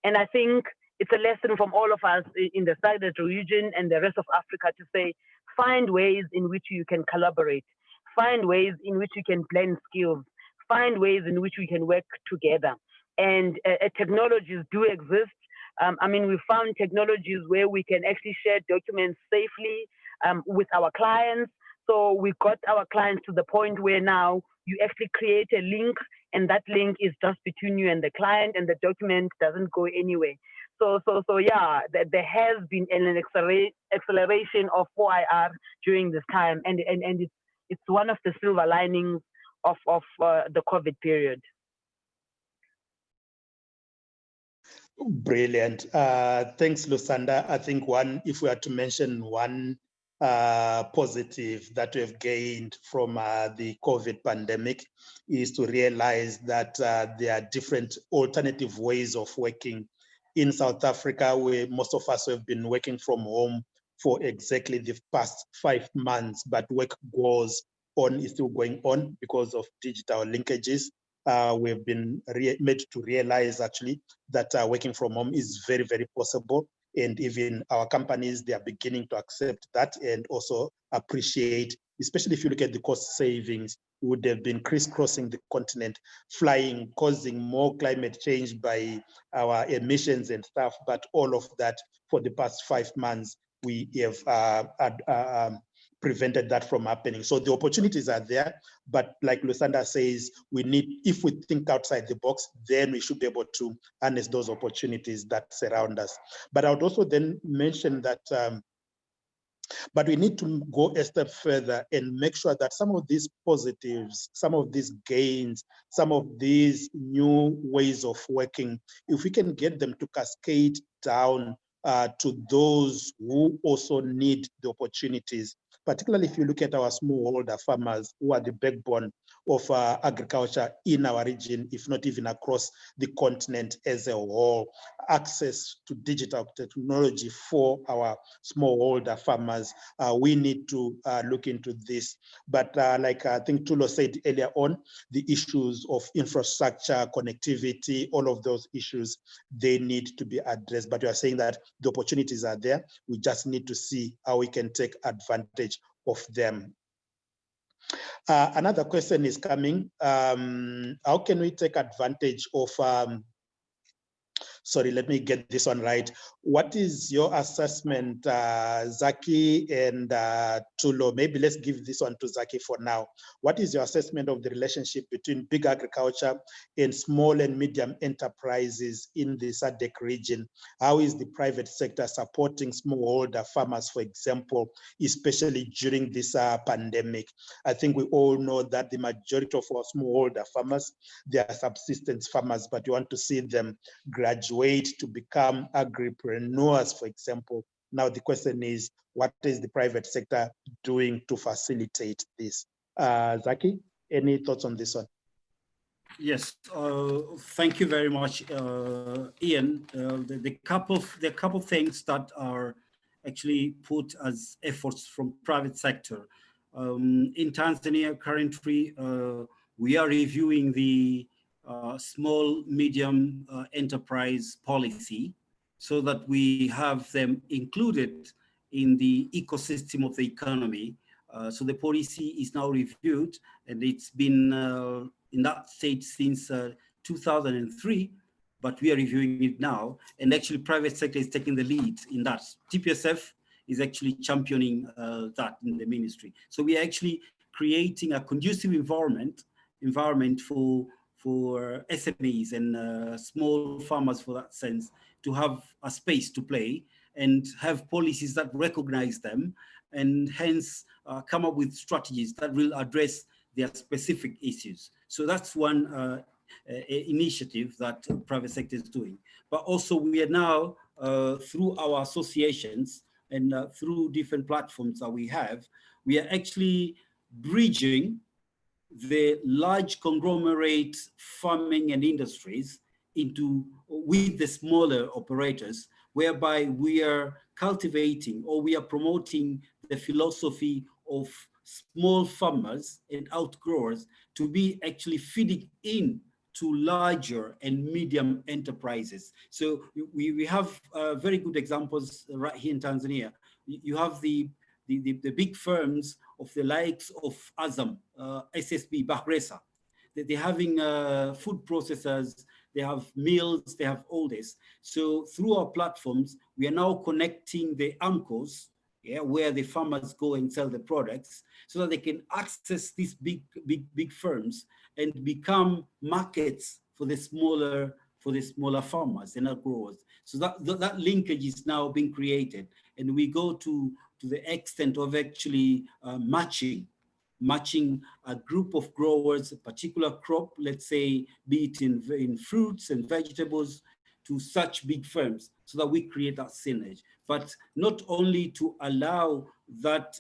And I think it's a lesson from all of us in the SADC region and the rest of Africa to say, find ways in which you can collaborate, find ways in which you can blend skills, find ways in which we can work together. And technologies do exist. We found technologies where we can actually share documents safely with our clients. So we got our clients to the point where now you actually create a link, and that link is just between you and the client, and the document doesn't go anywhere. So yeah, there has been an acceleration of 4IR during this time, and it's one of the silver linings of the COVID period. Brilliant. Thanks, Lusanda. I think if we are to mention one positive that we have gained from the COVID pandemic is to realize that there are different alternative ways of working in South Africa, where most of us have been working from home for exactly the past 5 months, but work is still going on because of digital linkages. We've been made to realize actually that working from home is very, very possible. And even our companies, they are beginning to accept that and also appreciate, especially if you look at the cost savings, would have been crisscrossing the continent, flying, causing more climate change by our emissions and stuff. But all of that for the past 5 months, we have prevented that from happening. So the opportunities are there, but like Lusanda says, if we think outside the box, then we should be able to harness those opportunities that surround us. But I would also then mention that, but we need to go a step further and make sure that some of these positives, some of these gains, some of these new ways of working, if we can get them to cascade down to those who also need the opportunities, particularly if you look at our smallholder farmers who are the backbone of agriculture in our region, if not even across the continent as a whole. Access to digital technology for our smallholder farmers, we need to look into this. But like I think Tulo said earlier on, the issues of infrastructure, connectivity, all of those issues, they need to be addressed. But we are saying that the opportunities are there. We just need to see how we can take advantage of them. Another question is coming. How can we take advantage of sorry, let me get this one right. What is your assessment, Zacky and Tulo? Maybe let's give this one to Zacky for now. What is your assessment of the relationship between big agriculture and small and medium enterprises in the SADC region? How is the private sector supporting smallholder farmers, for example, especially during this pandemic? I think we all know that the majority of our smallholder farmers, they are subsistence farmers, but you want to see them graduate to become agripreneurs, for example. Now the question is, what is the private sector doing to facilitate this? Zacky, any thoughts on this one? Yes, thank you very much, Ian. The couple of things that are actually put as efforts from private sector. In Tanzania, currently, we are reviewing the small, medium enterprise policy so that we have them included in the ecosystem of the economy. So the policy is now reviewed, and it's been in that state since 2003, but we are reviewing it now. And actually private sector is taking the lead in that. TPSF is actually championing that in the ministry. So we are actually creating a conducive environment for SMEs and small farmers, for that sense, to have a space to play and have policies that recognize them, and hence come up with strategies that will address their specific issues. So that's one initiative that private sector is doing. But also we are now, through our associations and through different platforms that we are actually bridging the large conglomerate farming and industries with the smaller operators, whereby we are cultivating, or we are promoting, the philosophy of small farmers and outgrowers to be actually feeding in to larger and medium enterprises. So we have very good examples right here in Tanzania. You have the big firms of the likes of Azam, SSB, Bahresa. They're having food processors, they have mills, they have all this. So through our platforms, we are now connecting the AMCOs, where the farmers go and sell the products, so that they can access these big firms and become markets for the smaller farmers and our growers. So that linkage is now being created, and we go to the extent of actually matching a group of growers, a particular crop, let's say, be it in fruits and vegetables, to such big firms, so that we create that synergy. But not only to allow that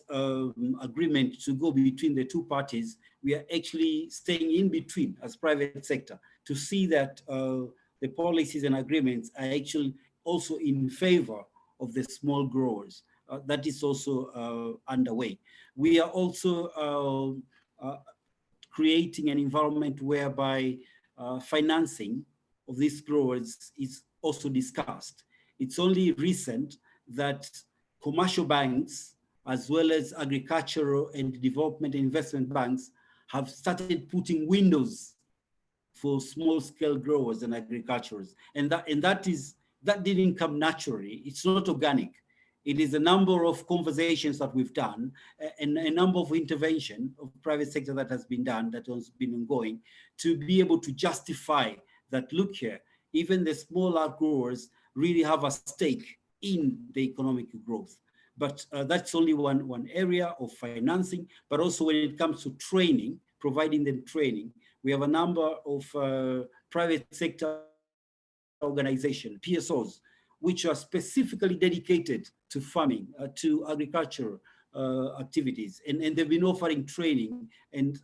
agreement to go between the two parties, we are actually staying in between as private sector to see that the policies and agreements are actually also in favor of the small growers. That is also underway. We are also creating an environment whereby financing of these growers is also discussed. It's only recent that commercial banks, as well as agricultural and development and investment banks, have started putting windows for small-scale growers and agriculturers, and that didn't come naturally. It's not organic. It is a number of conversations that we've done, and a number of intervention of private sector that has been done, that has been ongoing, to be able to justify that, look here, even the smaller growers really have a stake in the economic growth. But that's only one area of financing, but also when it comes to training, providing them training, we have a number of private sector organizations, PSOs, which are specifically dedicated to farming, to agriculture activities. And they've been offering training and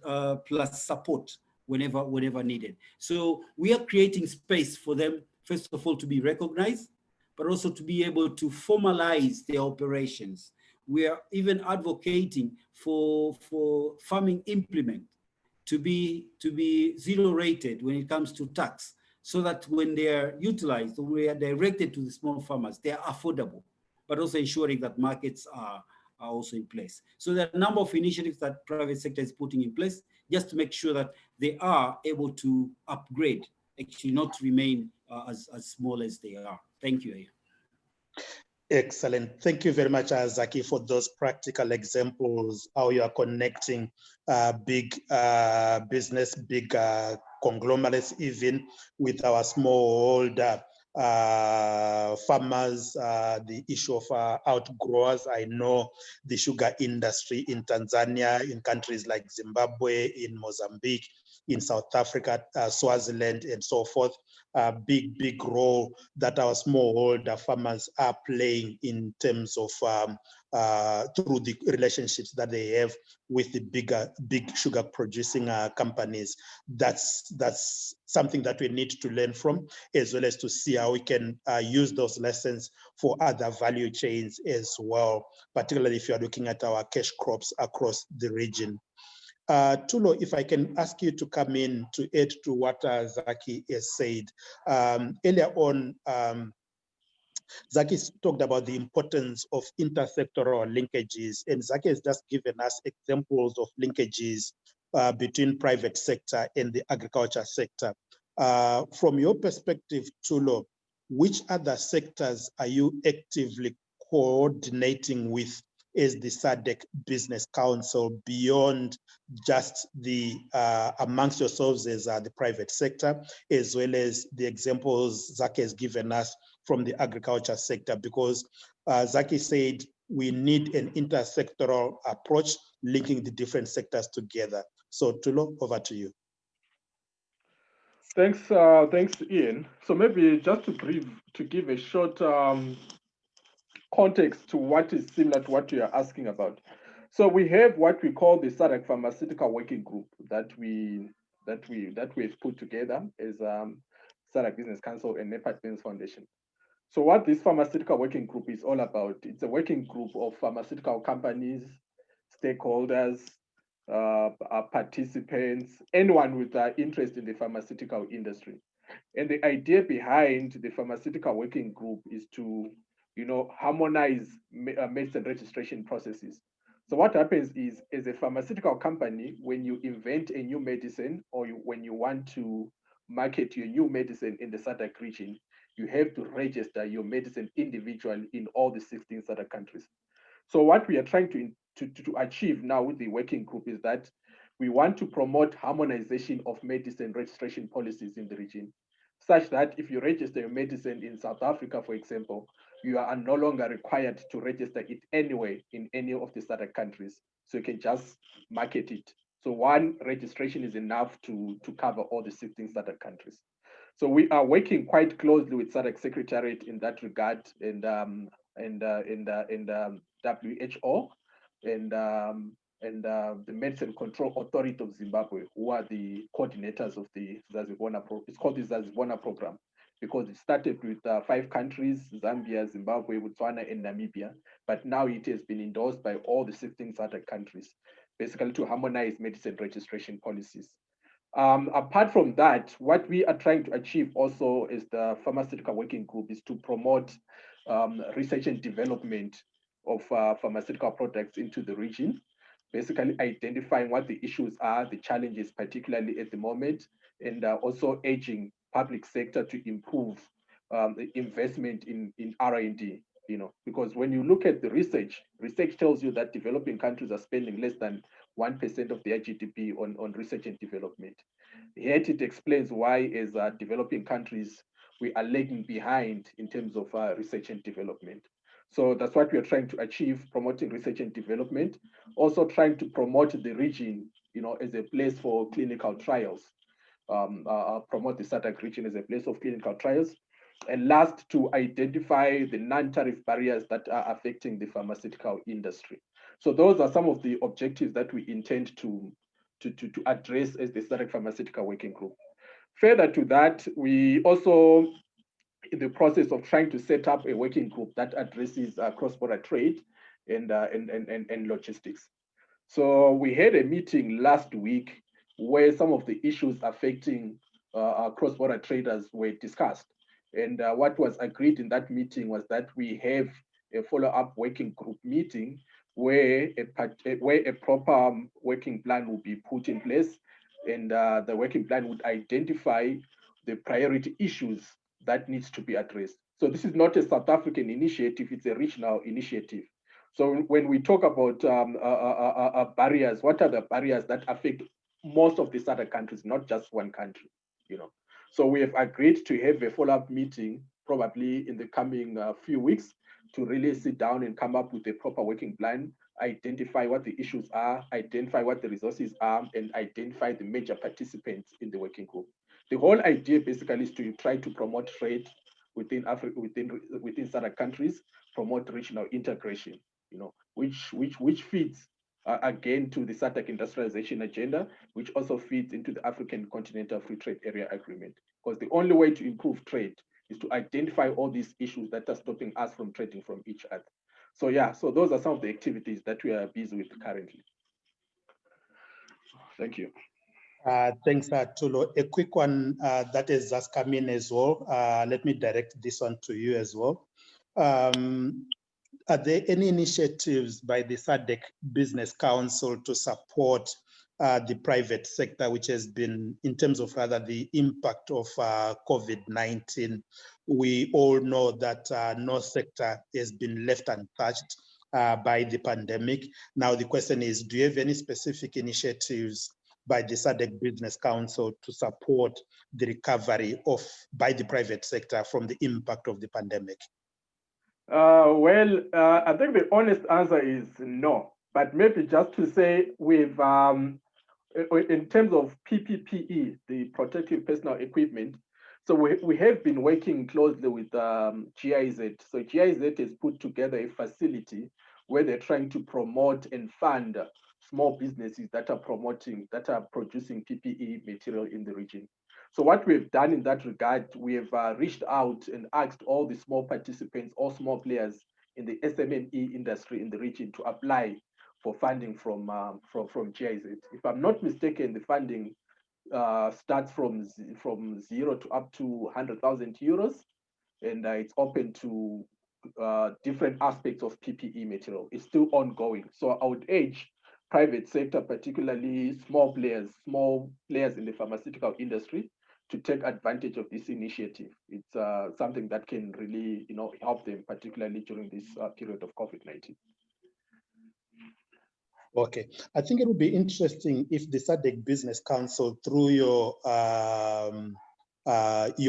plus support whenever needed. So we are creating space for them, first of all, to be recognized, but also to be able to formalize their operations. We are even advocating for farming implement to be zero rated when it comes to tax, so that when they are utilized, or we are directed to the small farmers, they are affordable, but also ensuring that markets are also in place. So there are a number of initiatives that private sector is putting in place just to make sure that they are able to upgrade, actually not remain as small as they are. Thank you, Ian. Excellent. Thank you very much, Zacky, for those practical examples, how you are connecting big business, big conglomerates, even with our smallholder farmers, the issue of outgrowers. I know the sugar industry in Tanzania, in countries like Zimbabwe, in Mozambique, in South Africa, Swaziland, and so forth. Big role that our smallholder farmers are playing in terms of through the relationships that they have with the big sugar producing companies. That's something that we need to learn from, as well as to see how we can use those lessons for other value chains as well, particularly if you are looking at our cash crops across the region. Tulo, if I can ask you to come in to add to what Zacky has said. Earlier on, Zacky talked about the importance of intersectoral linkages, and Zacky has just given us examples of linkages between private sector and the agriculture sector. From your perspective, Tulo, which other sectors are you actively coordinating with as the SADC Business Council beyond just the amongst yourselves as the private sector, as well as the examples Zacky has given us from the agriculture sector? Because Zacky said we need an intersectoral approach linking the different sectors together. So Tulo, over to you. Thanks, Ian. So maybe just to give a short context to what is similar to what you are asking about. So we have what we call the SADC Pharmaceutical Working Group that we've put together as SADC Business Council and NEPAD Business Foundation. So what this pharmaceutical working group is all about, it's a working group of pharmaceutical companies, stakeholders, participants, anyone with interest in the pharmaceutical industry. And the idea behind the pharmaceutical working group is to, harmonize medicine registration processes. So what happens is, as a pharmaceutical company, when you invent a new medicine or when you want to market your new medicine in the SADC region, you have to register your medicine individually in all the 16 SADC countries. So what we are trying to achieve now with the working group is that we want to promote harmonization of medicine registration policies in the region, such that if you register your medicine in South Africa, for example, you are no longer required to register it anywhere in any of the SADC countries. So you can just market it. So one registration is enough to cover all the 16 SADC countries. So we are working quite closely with SADC Secretariat in that regard, and WHO and the Medicine Control Authority of Zimbabwe, who are the coordinators of the Zazibona program. It's called the Zazibona program because it started with 5 countries: Zambia, Zimbabwe, Botswana, and Namibia. But now it has been endorsed by all the 16 SADC countries, basically to harmonize medicine registration policies. Apart from that, what we are trying to achieve also as the pharmaceutical working group is to promote research and development of pharmaceutical products into the region, basically identifying what the issues are, the challenges, particularly at the moment, and also urging public sector to improve the investment in R&D, because when you look at the research tells you that developing countries are spending less than 1% of their GDP on research and development. Yet it explains why, as developing countries, we are lagging behind in terms of research and development. So that's what we are trying to achieve, promoting research and development, also trying to promote the region, as a place for clinical trials, promote the SADC region as a place of clinical trials. And last, to identify the non-tariff barriers that are affecting the pharmaceutical industry. So those are some of the objectives that we intend to address as the SADC Pharmaceutical Working Group. Further to that, we also in the process of trying to set up a working group that addresses cross-border trade and logistics. So we had a meeting last week where some of the issues affecting cross-border traders were discussed. And what was agreed in that meeting was that we have a follow-up working group meeting where a proper working plan will be put in place, and the working plan would identify the priority issues that needs to be addressed. So this is not a South African initiative, it's a regional initiative. So when we talk about barriers, what are the barriers that affect most of the SADC countries, not just one country, you know? So we have agreed to have a follow-up meeting probably in the coming few weeks to really sit down and come up with a proper working plan, identify what the issues are, identify what the resources are, and identify the major participants in the working group. The whole idea basically is to try to promote trade within Africa, within SADC countries, promote regional integration, you know, which feeds again to the SADC industrialization agenda, which also feeds into the African Continental Free Trade Area Agreement. Because the only way to improve trade is to identify all these issues that are stopping us from trading from each other. So yeah, so those are some of the activities that we are busy with currently. Thank you. Thanks, Tulo. A quick one that has just come in as well. Let me direct this one to you as well. Are there any initiatives by the SADC Business Council to support the private sector, which has been, in terms of rather the impact of COVID-19? We all know that no sector has been left untouched by the pandemic. Now the question is, do you have any specific initiatives by the SADC Business Council to support the recovery by the private sector from the impact of the pandemic? I think the honest answer is no, but maybe just to say with, in terms of PPE, the protective personal equipment, so we have been working closely with GIZ. So GIZ has put together a facility where they're trying to promote and fund small businesses that are producing PPE material in the region. So what we've done in that regard, we have reached out and asked all the small participants, all small players in the SMME industry in the region to apply for funding from GIZ. If I'm not mistaken, the funding starts from 0 to up to 100,000 euros, and it's open to different aspects of PPE material. It's still ongoing. So I would urge private sector, particularly small players in the pharmaceutical industry, to take advantage of this initiative. It's something that can really, help them, particularly during this period of COVID-19. Okay, I think it would be interesting if the SADC Business Council, through your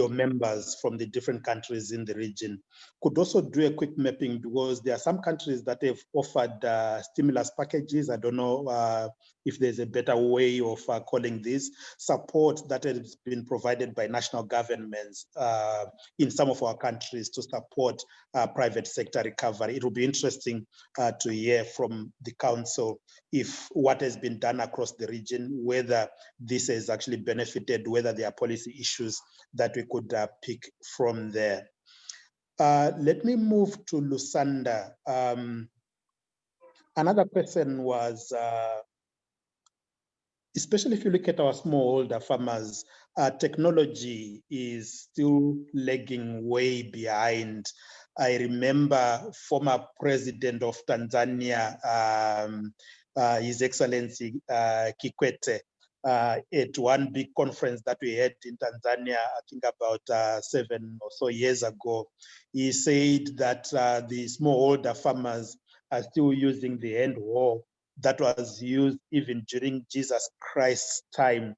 members from the different countries in the region, could also do a quick mapping, because there are some countries that have offered stimulus packages. I don't know if there's a better way of calling this, support that has been provided by national governments in some of our countries to support private sector recovery. It will be interesting to hear from the council if what has been done across the region, whether this has actually benefited, whether there are policy issues that we could pick from there. Let me move to Lusanda. Another question was, especially if you look at our smallholder farmers, technology is still lagging way behind. I remember former president of Tanzania, His Excellency Kikwete, at one big conference that we had in Tanzania, I think about 7 or so years ago, he said that the smallholder farmers are still using the hand hoe that was used even during Jesus Christ's time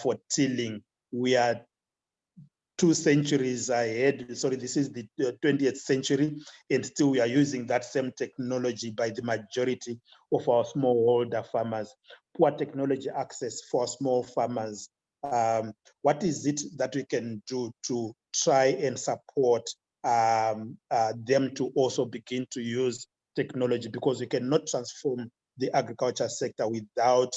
for tilling. We are 2 centuries ahead. Sorry, this is the 20th century, and still we are using that same technology by the majority of our smallholder farmers. Poor technology access for small farmers. What is it that we can do to try and support them to also begin to use technology? Because we cannot transform the agriculture sector without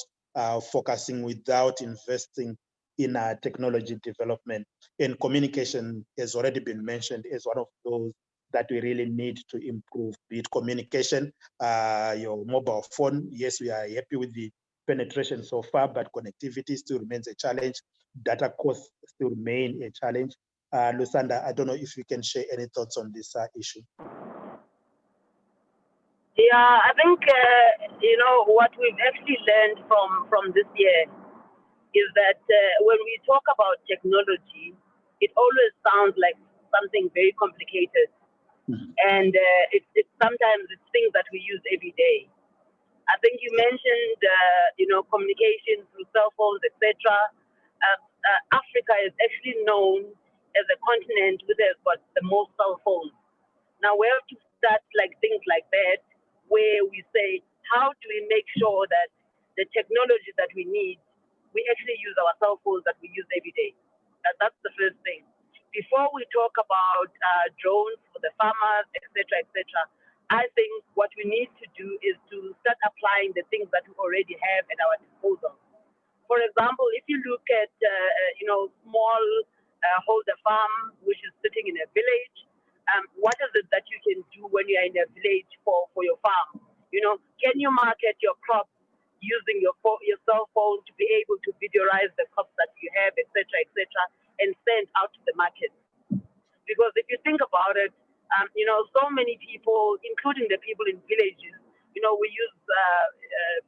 focusing, without investing in technology development. And communication has already been mentioned as one of those that we really need to improve, be it communication, your mobile phone. Yes, we are happy with the penetration so far, but connectivity still remains a challenge. Data costs still remain a challenge. Lusanda, I don't know if you can share any thoughts on this issue. Yeah, I think, what we've actually learned from this year is that when we talk about technology, it always sounds like something very complicated. And sometimes it's things that we use every day. I think you mentioned, communication through cell phones, etc. Africa is actually known as a continent with the most cell phones. Now we have to start things like that, where we say, how do we make sure that the technology that we need, we actually use our cell phones that we use every day? That's the first thing. Before we talk about drones for the farmers, etc., I think what we need to do is to start applying the things that we already have at our disposal. For example, if you look at small holder farm, which is sitting in a village, what is it that you can do when you're in a village for your farm? Can you market your crops using your cell phone to be able to videoize the crops that you have, etc., and send out to the market? Because if you think about it, so many people, including the people in villages, we use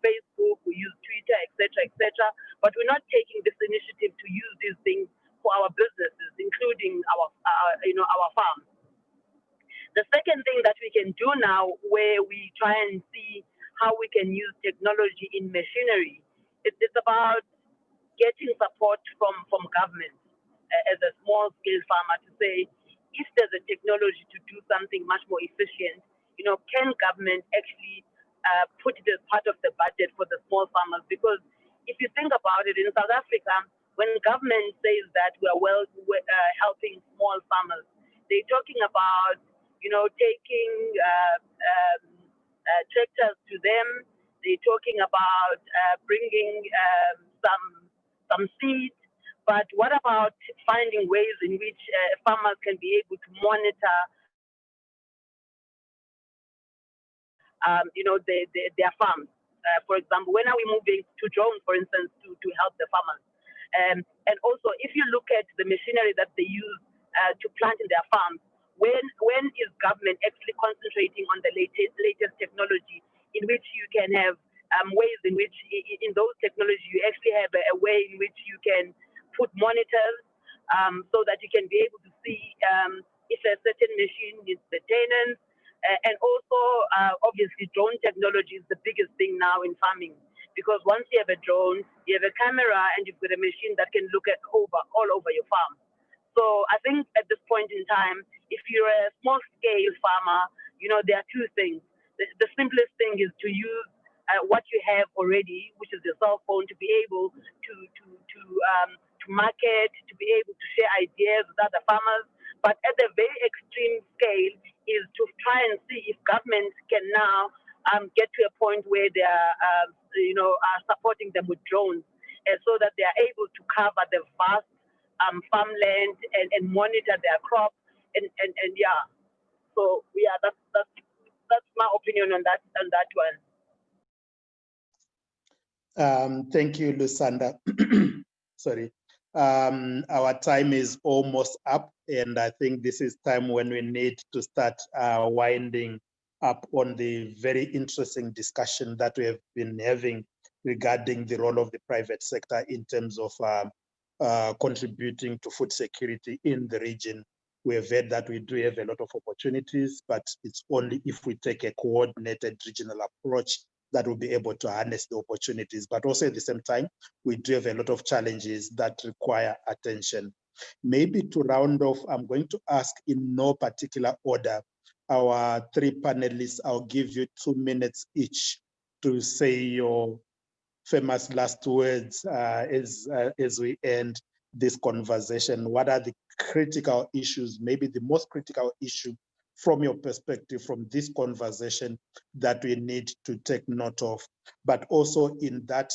Facebook, we use Twitter, etc., but we're not taking this initiative to use these things for our businesses, including our farms. The second thing that we can do now, where we try and see how we can use technology in machinery, it's about getting support from government as a small-scale farmer to say, if there's a technology to do something much more efficient, can government actually put it as part of the budget for the small farmers? Because if you think about it, in South Africa, when government says that we are helping small farmers, they're talking about taking tractors to them. They're talking about bringing some seeds. But what about finding ways in which farmers can be able to monitor, their farms? For example, when are we moving to drones, for instance, to help the farmers? And also, if you look at the machinery that they use to plant in their farms, when is government actually concentrating on the latest technology in which you can have ways in which, in those technologies, you actually have a way in which you can put monitors so that you can be able to see if a certain machine needs maintenance. And also, obviously, drone technology is the biggest thing now in farming, because once you have a drone, you have a camera, and you've got a machine that can look at all over your farm. So I think at this point in time, if you're a small-scale farmer, there are two things. The simplest thing is to use what you have already, which is your cell phone, to be able to market, to be able to share ideas with other farmers. But at the very extreme scale is to try and see if government can now get to a point where they are supporting them with drones, so that they are able to cover the vast farmland and monitor their crops and yeah. So yeah, that's my opinion on that one. Thank you, Lusanda. Sorry. Our time is almost up, and I think this is time when we need to start winding up on the very interesting discussion that we have been having regarding the role of the private sector in terms of contributing to food security in the region. We have heard that we do have a lot of opportunities, but it's only if we take a coordinated regional approach that will be able to harness the opportunities. But also at the same time, we do have a lot of challenges that require attention. Maybe to round off, I'm going to ask in no particular order, our three panelists, I'll give you 2 minutes each to say your famous last words as we end this conversation. What are the critical issues, maybe the most critical issue from your perspective from this conversation that we need to take note of? But also in that,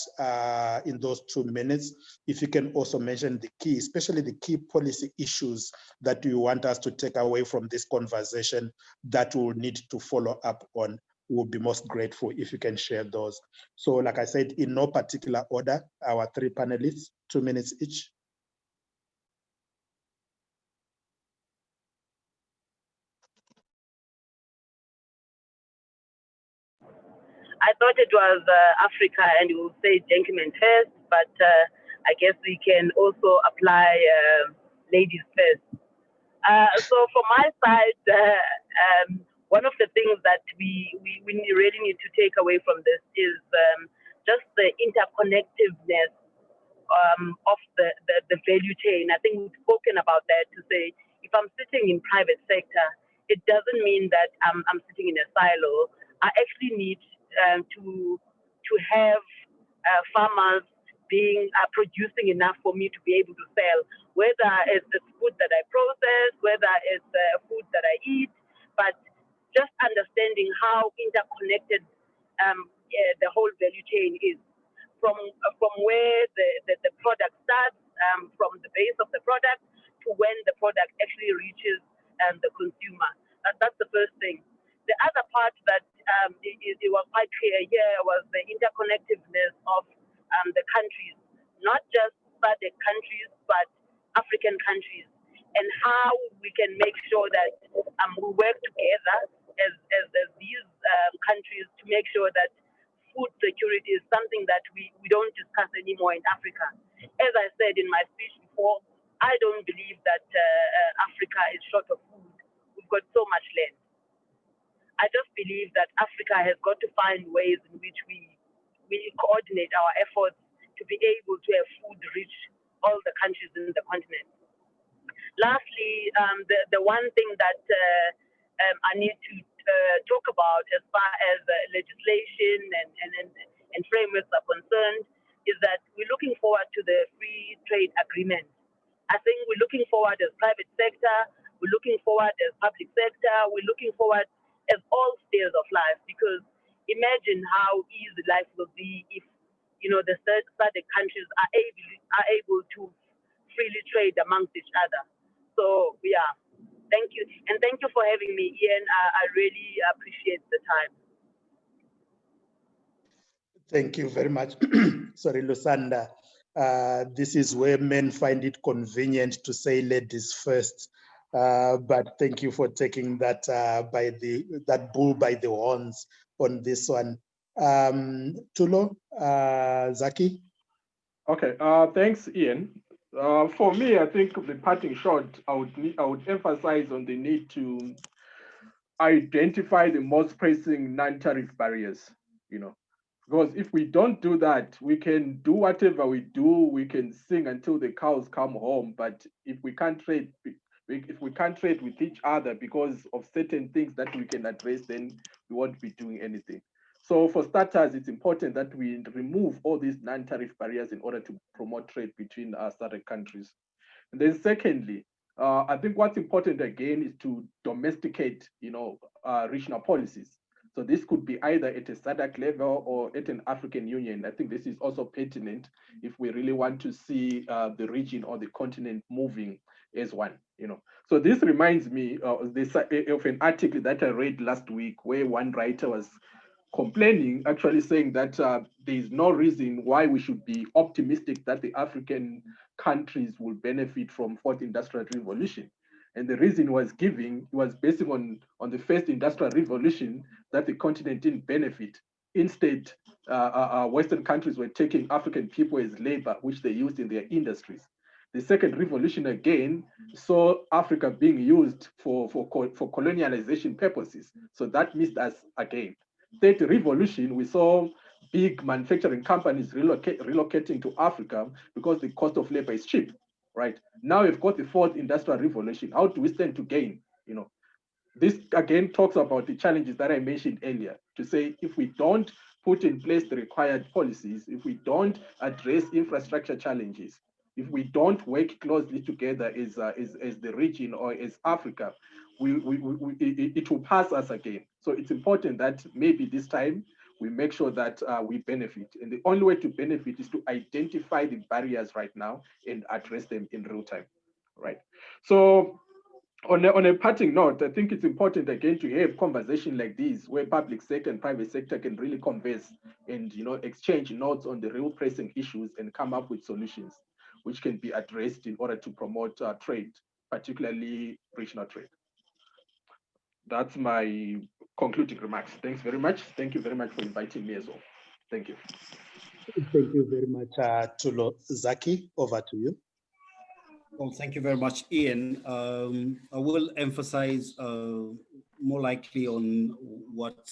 in those 2 minutes, if you can also mention the key, especially the key policy issues that you want us to take away from this conversation that we'll need to follow up on. We'll be most grateful if you can share those. So like I said, in no particular order, our three panelists, 2 minutes each. I thought it was Africa, and we'll say gentlemen first, but I guess we can also apply ladies first. So from my side, one of the things that we really need to take away from this is just the interconnectiveness of the value chain. I think we've spoken about that to say, if I'm sitting in private sector, it doesn't mean that I'm sitting in a silo. I actually need to have farmers producing enough for me to be able to sell, whether it's the food that I process, whether it's food that I eat, but just understanding how interconnected the whole value chain is, from where the product starts, from the base of the product to when the product actually reaches the consumer. That's the first thing. The other part that it was quite clear here was the interconnectiveness of the countries, not just SADC countries, but African countries, and how we can make sure that we work together as these countries to make sure that food security is something that we don't discuss anymore in Africa. As I said in my speech before, I don't believe that Africa is short of food. We've got so much land. I just believe that Africa has got to find ways in which we coordinate our efforts to be able to have food reach all the countries in the continent. Lastly, the one thing that I need to talk about as far as legislation and frameworks are concerned is that we're looking forward to the free trade agreement. I think we're looking forward as private sector, we're looking forward as public sector, we're looking forward as all spheres of life, because imagine how easy life will be if the SADC countries are able to freely trade amongst each other. So yeah, thank you, and thank you for having me, Ian. I really appreciate the time. Thank you very much. Sorry, Lusanda. This is where men find it convenient to say ladies first. But thank you for taking that that bull by the horns on this one. Tulo, Zacky. Okay, thanks, Ian. For me, I think the parting shot, I would emphasize on the need to identify the most pressing non-tariff barriers, because if we don't do that, we can do whatever we do, we can sing until the cows come home, but if we can't trade with each other because of certain things that we can address, then we won't be doing anything. So for starters, it's important that we remove all these non-tariff barriers in order to promote trade between our SADC countries. And then secondly, I think what's important again is to domesticate, regional policies. So this could be either at a SADC level or at an African Union. I think this is also pertinent if we really want to see the region or the continent moving as one. So this reminds me of an article that I read last week, where one writer was complaining, actually saying that there is no reason why we should be optimistic that the African countries will benefit from fourth industrial revolution. And the reason was based on the first industrial revolution, that the continent didn't benefit. Instead, Western countries were taking African people as labor, which they used in their industries. The second revolution again saw Africa being used for colonialization purposes. So that missed us again. Third revolution, we saw big manufacturing companies relocating to Africa because the cost of labor is cheap, right? Now we've got the fourth industrial revolution. How do we stand to gain? This again talks about the challenges that I mentioned earlier, to say if we don't put in place the required policies, if we don't address infrastructure challenges, if we don't work closely together as the region or as Africa, it will pass us again. So it's important that maybe this time we make sure that we benefit. And the only way to benefit is to identify the barriers right now and address them in real time, right? So on a parting note, I think it's important again to have conversation like this, where public sector and private sector can really converse and exchange notes on the real pressing issues and come up with solutions which can be addressed in order to promote trade, particularly regional trade. That's my concluding remarks. Thanks very much. Thank you very much for inviting me as well. Thank you. Thank you very much, Tulo. Zacky, over to you. Well, thank you very much, Ian. I will emphasize more likely on what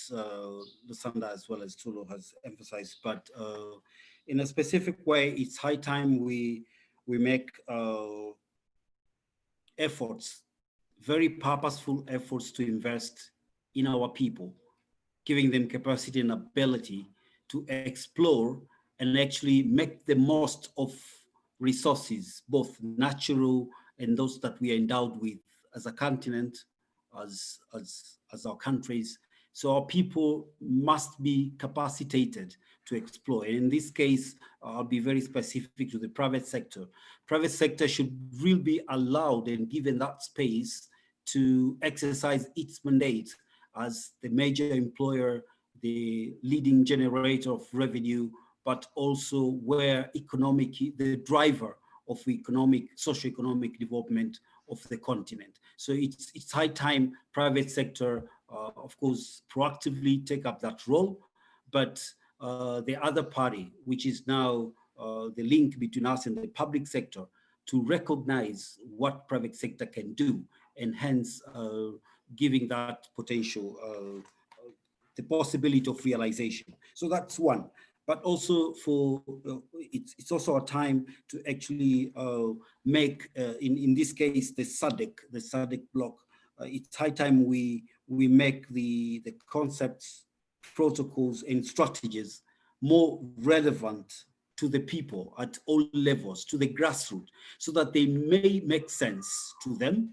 Lusanda as well as Tulo has emphasized, but in a specific way, it's high time we make efforts, very purposeful efforts to invest in our people, giving them capacity and ability to explore and actually make the most of resources, both natural and those that we are endowed with as a continent, as our countries. So our people must be capacitated to explore. And in this case, I'll be very specific to the private sector. Private sector should really be allowed and given that space to exercise its mandate as the major employer, the leading generator of revenue, but also where the driver of socio-economic development of the continent. So it's high time private sector, of course, proactively take up that role, but the other party, which is now the link between us and the public sector, to recognize what private sector can do, and hence giving that potential, the possibility of realization. So that's one. But also it's also a time to actually make, in this case, the SADC block. It's high time we make the concepts, protocols, and strategies more relevant to the people at all levels, to the grassroots, so that they may make sense to them,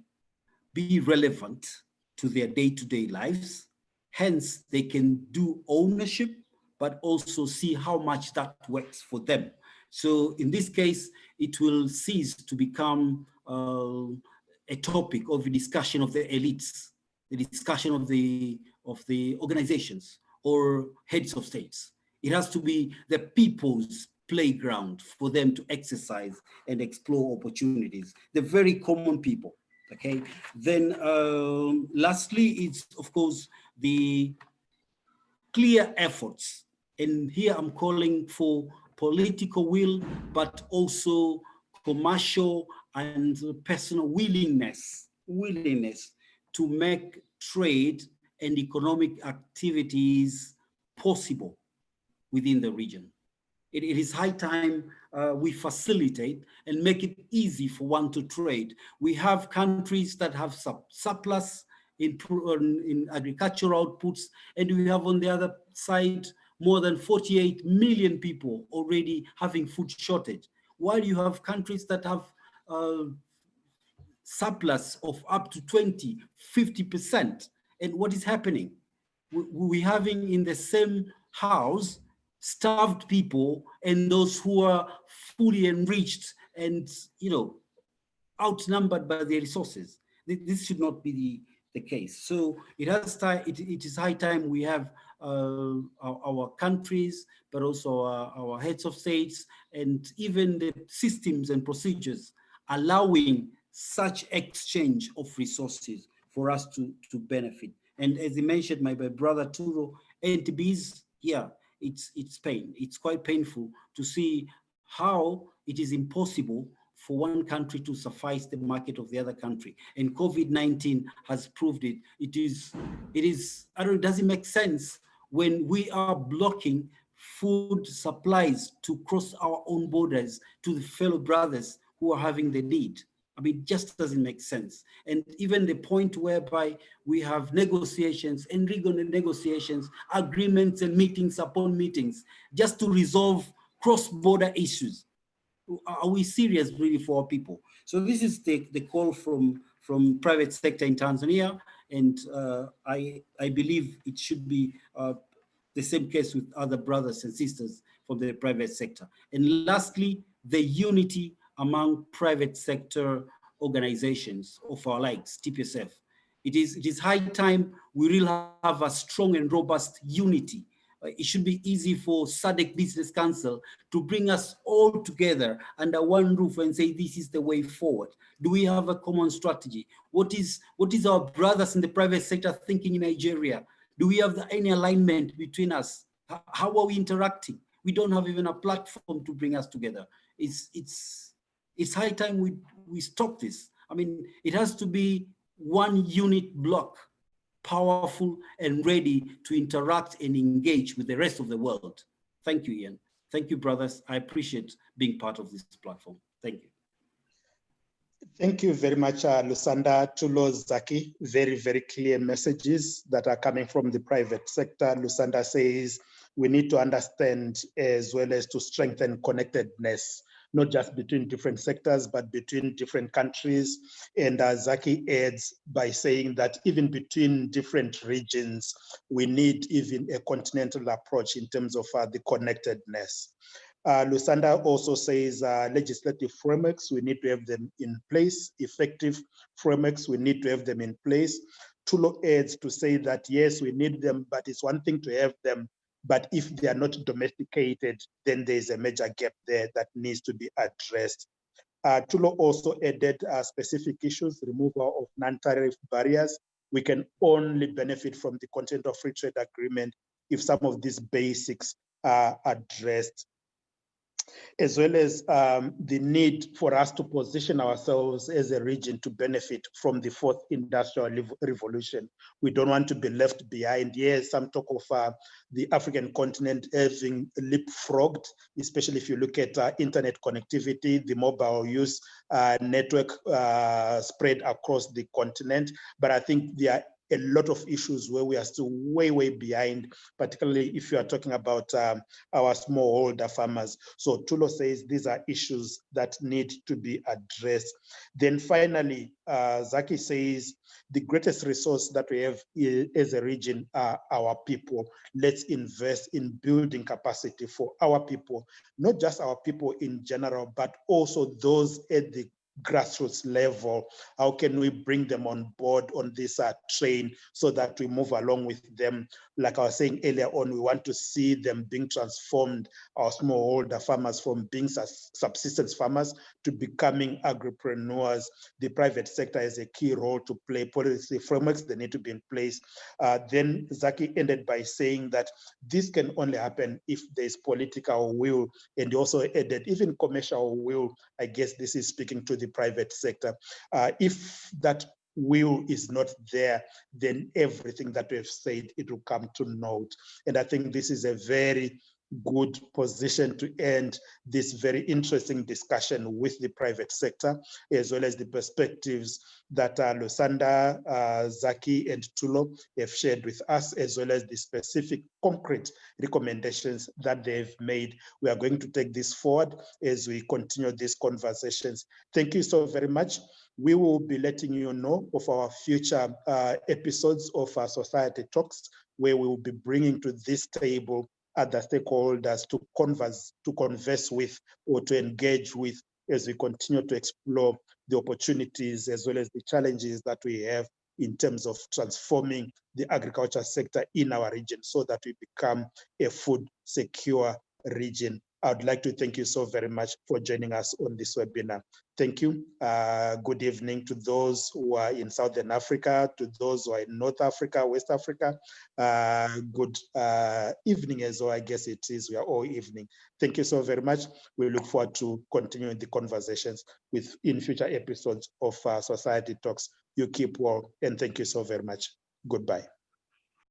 be relevant to their day-to-day lives. Hence, they can do ownership, but also see how much that works for them. So in this case, it will cease to become a topic of the discussion of the elites, the discussion of the organizations or heads of states. It has to be the people's playground for them to exercise and explore opportunities, the very common people, okay? Then lastly, it's of course the clear efforts. And here I'm calling for political will, but also commercial and personal willingness to make trade and economic activities possible within the region. It is high time we facilitate and make it easy for one to trade. We have countries that have surplus in agricultural outputs, and we have on the other side more than 48 million people already having food shortage, while you have countries that have surplus of up to 20, 50%. And what is happening? We're having in the same house starved people and those who are fully enriched and, you know, outnumbered by their resources. This should not be the case. So it is high time we have our countries, but also our heads of states, and even the systems and procedures allowing such exchange of resources for us to benefit. And as he mentioned, my brother Tulo, NTBs, yeah, it's pain. It's quite painful to see how it is impossible for one country to suffice the market of the other country. And COVID-19 has proved it. It doesn't make sense when we are blocking food supplies to cross our own borders to the fellow brothers who are having the need. I mean, it just doesn't make sense. And even the point whereby we have negotiations and regular negotiations, agreements and meetings upon meetings, just to resolve cross-border issues. Are we serious really for our people? So this is the call from private sector in Tanzania, and I believe it should be the same case with other brothers and sisters from the private sector. And lastly, the unity among private sector organizations of our likes, TPSF. It is high time we really have a strong and robust unity. It should be easy for Sardic Business Council to bring us all together under one roof and say, this is the way forward. Do we have a common strategy? What is our brothers in the private sector thinking in Nigeria? Do we have any alignment between us? How are we interacting? We don't have even a platform to bring us together. It's high time we stop this? I mean, it has to be one unit block, powerful and ready to interact and engage with the rest of the world. Thank you, Ian. Thank you, brothers. I appreciate being part of this platform. Thank you. Thank you very much, Lusanda, Tulo, Zacky. Very, very clear messages that are coming from the private sector. Lusanda says we need to understand as well as to strengthen connectedness, not just between different sectors, but between different countries. And Zacky adds by saying that even between different regions, we need even a continental approach in terms of the connectedness. Lusanda also says legislative frameworks, we need to have them in place. Effective frameworks, we need to have them in place. Tulo adds to say that, yes, we need them, but it's one thing to have them, but if they are not domesticated, then there's a major gap there that needs to be addressed. Tulo also added specific issues, removal of non-tariff barriers. We can only benefit from the Continental Free Trade Agreement if some of these basics are addressed, as well as the need for us to position ourselves as a region to benefit from the fourth industrial revolution. We don't want to be left behind. Yes, some talk of the African continent having leapfrogged, especially if you look at internet connectivity, the mobile use network spread across the continent. But I think there are a lot of issues where we are still way, way behind, particularly if you are talking about our smallholder farmers. So Tulo says these are issues that need to be addressed. Then finally, Zacky says the greatest resource that we have as a region are our people. Let's invest in building capacity for our people, not just our people in general, but also those at the grassroots level. How can we bring them on board on this train so that we move along with them? Like I was saying earlier on, we want to see them being transformed, our smallholder farmers, from being subsistence farmers to becoming agripreneurs. The private sector has a key role to play. Policy frameworks, they need to be in place. Then Zacky ended by saying that this can only happen if there's political will, and he also added even commercial will. I guess this is speaking to the private sector. If that will is not there, then everything that we've said, it will come to naught. And I think this is a very good position to end this very interesting discussion with the private sector, as well as the perspectives that Lusanda, Zacky, and Tulo have shared with us, as well as the specific concrete recommendations that they've made. We are going to take this forward as we continue these conversations. Thank you so very much. We will be letting you know of our future episodes of our Society Talks, where we will be bringing to this table other stakeholders to converse with or to engage with as we continue to explore the opportunities as well as the challenges that we have in terms of transforming the agriculture sector in our region so that we become a food secure region. I'd like to thank you so very much for joining us on this webinar. Thank you. Good evening to those who are in Southern Africa, to those who are in North Africa, West Africa. Good evening as well, I guess it is. We are all evening. Thank you so very much. We look forward to continuing the conversations in future episodes of Society Talks. You keep well, and thank you so very much. Goodbye.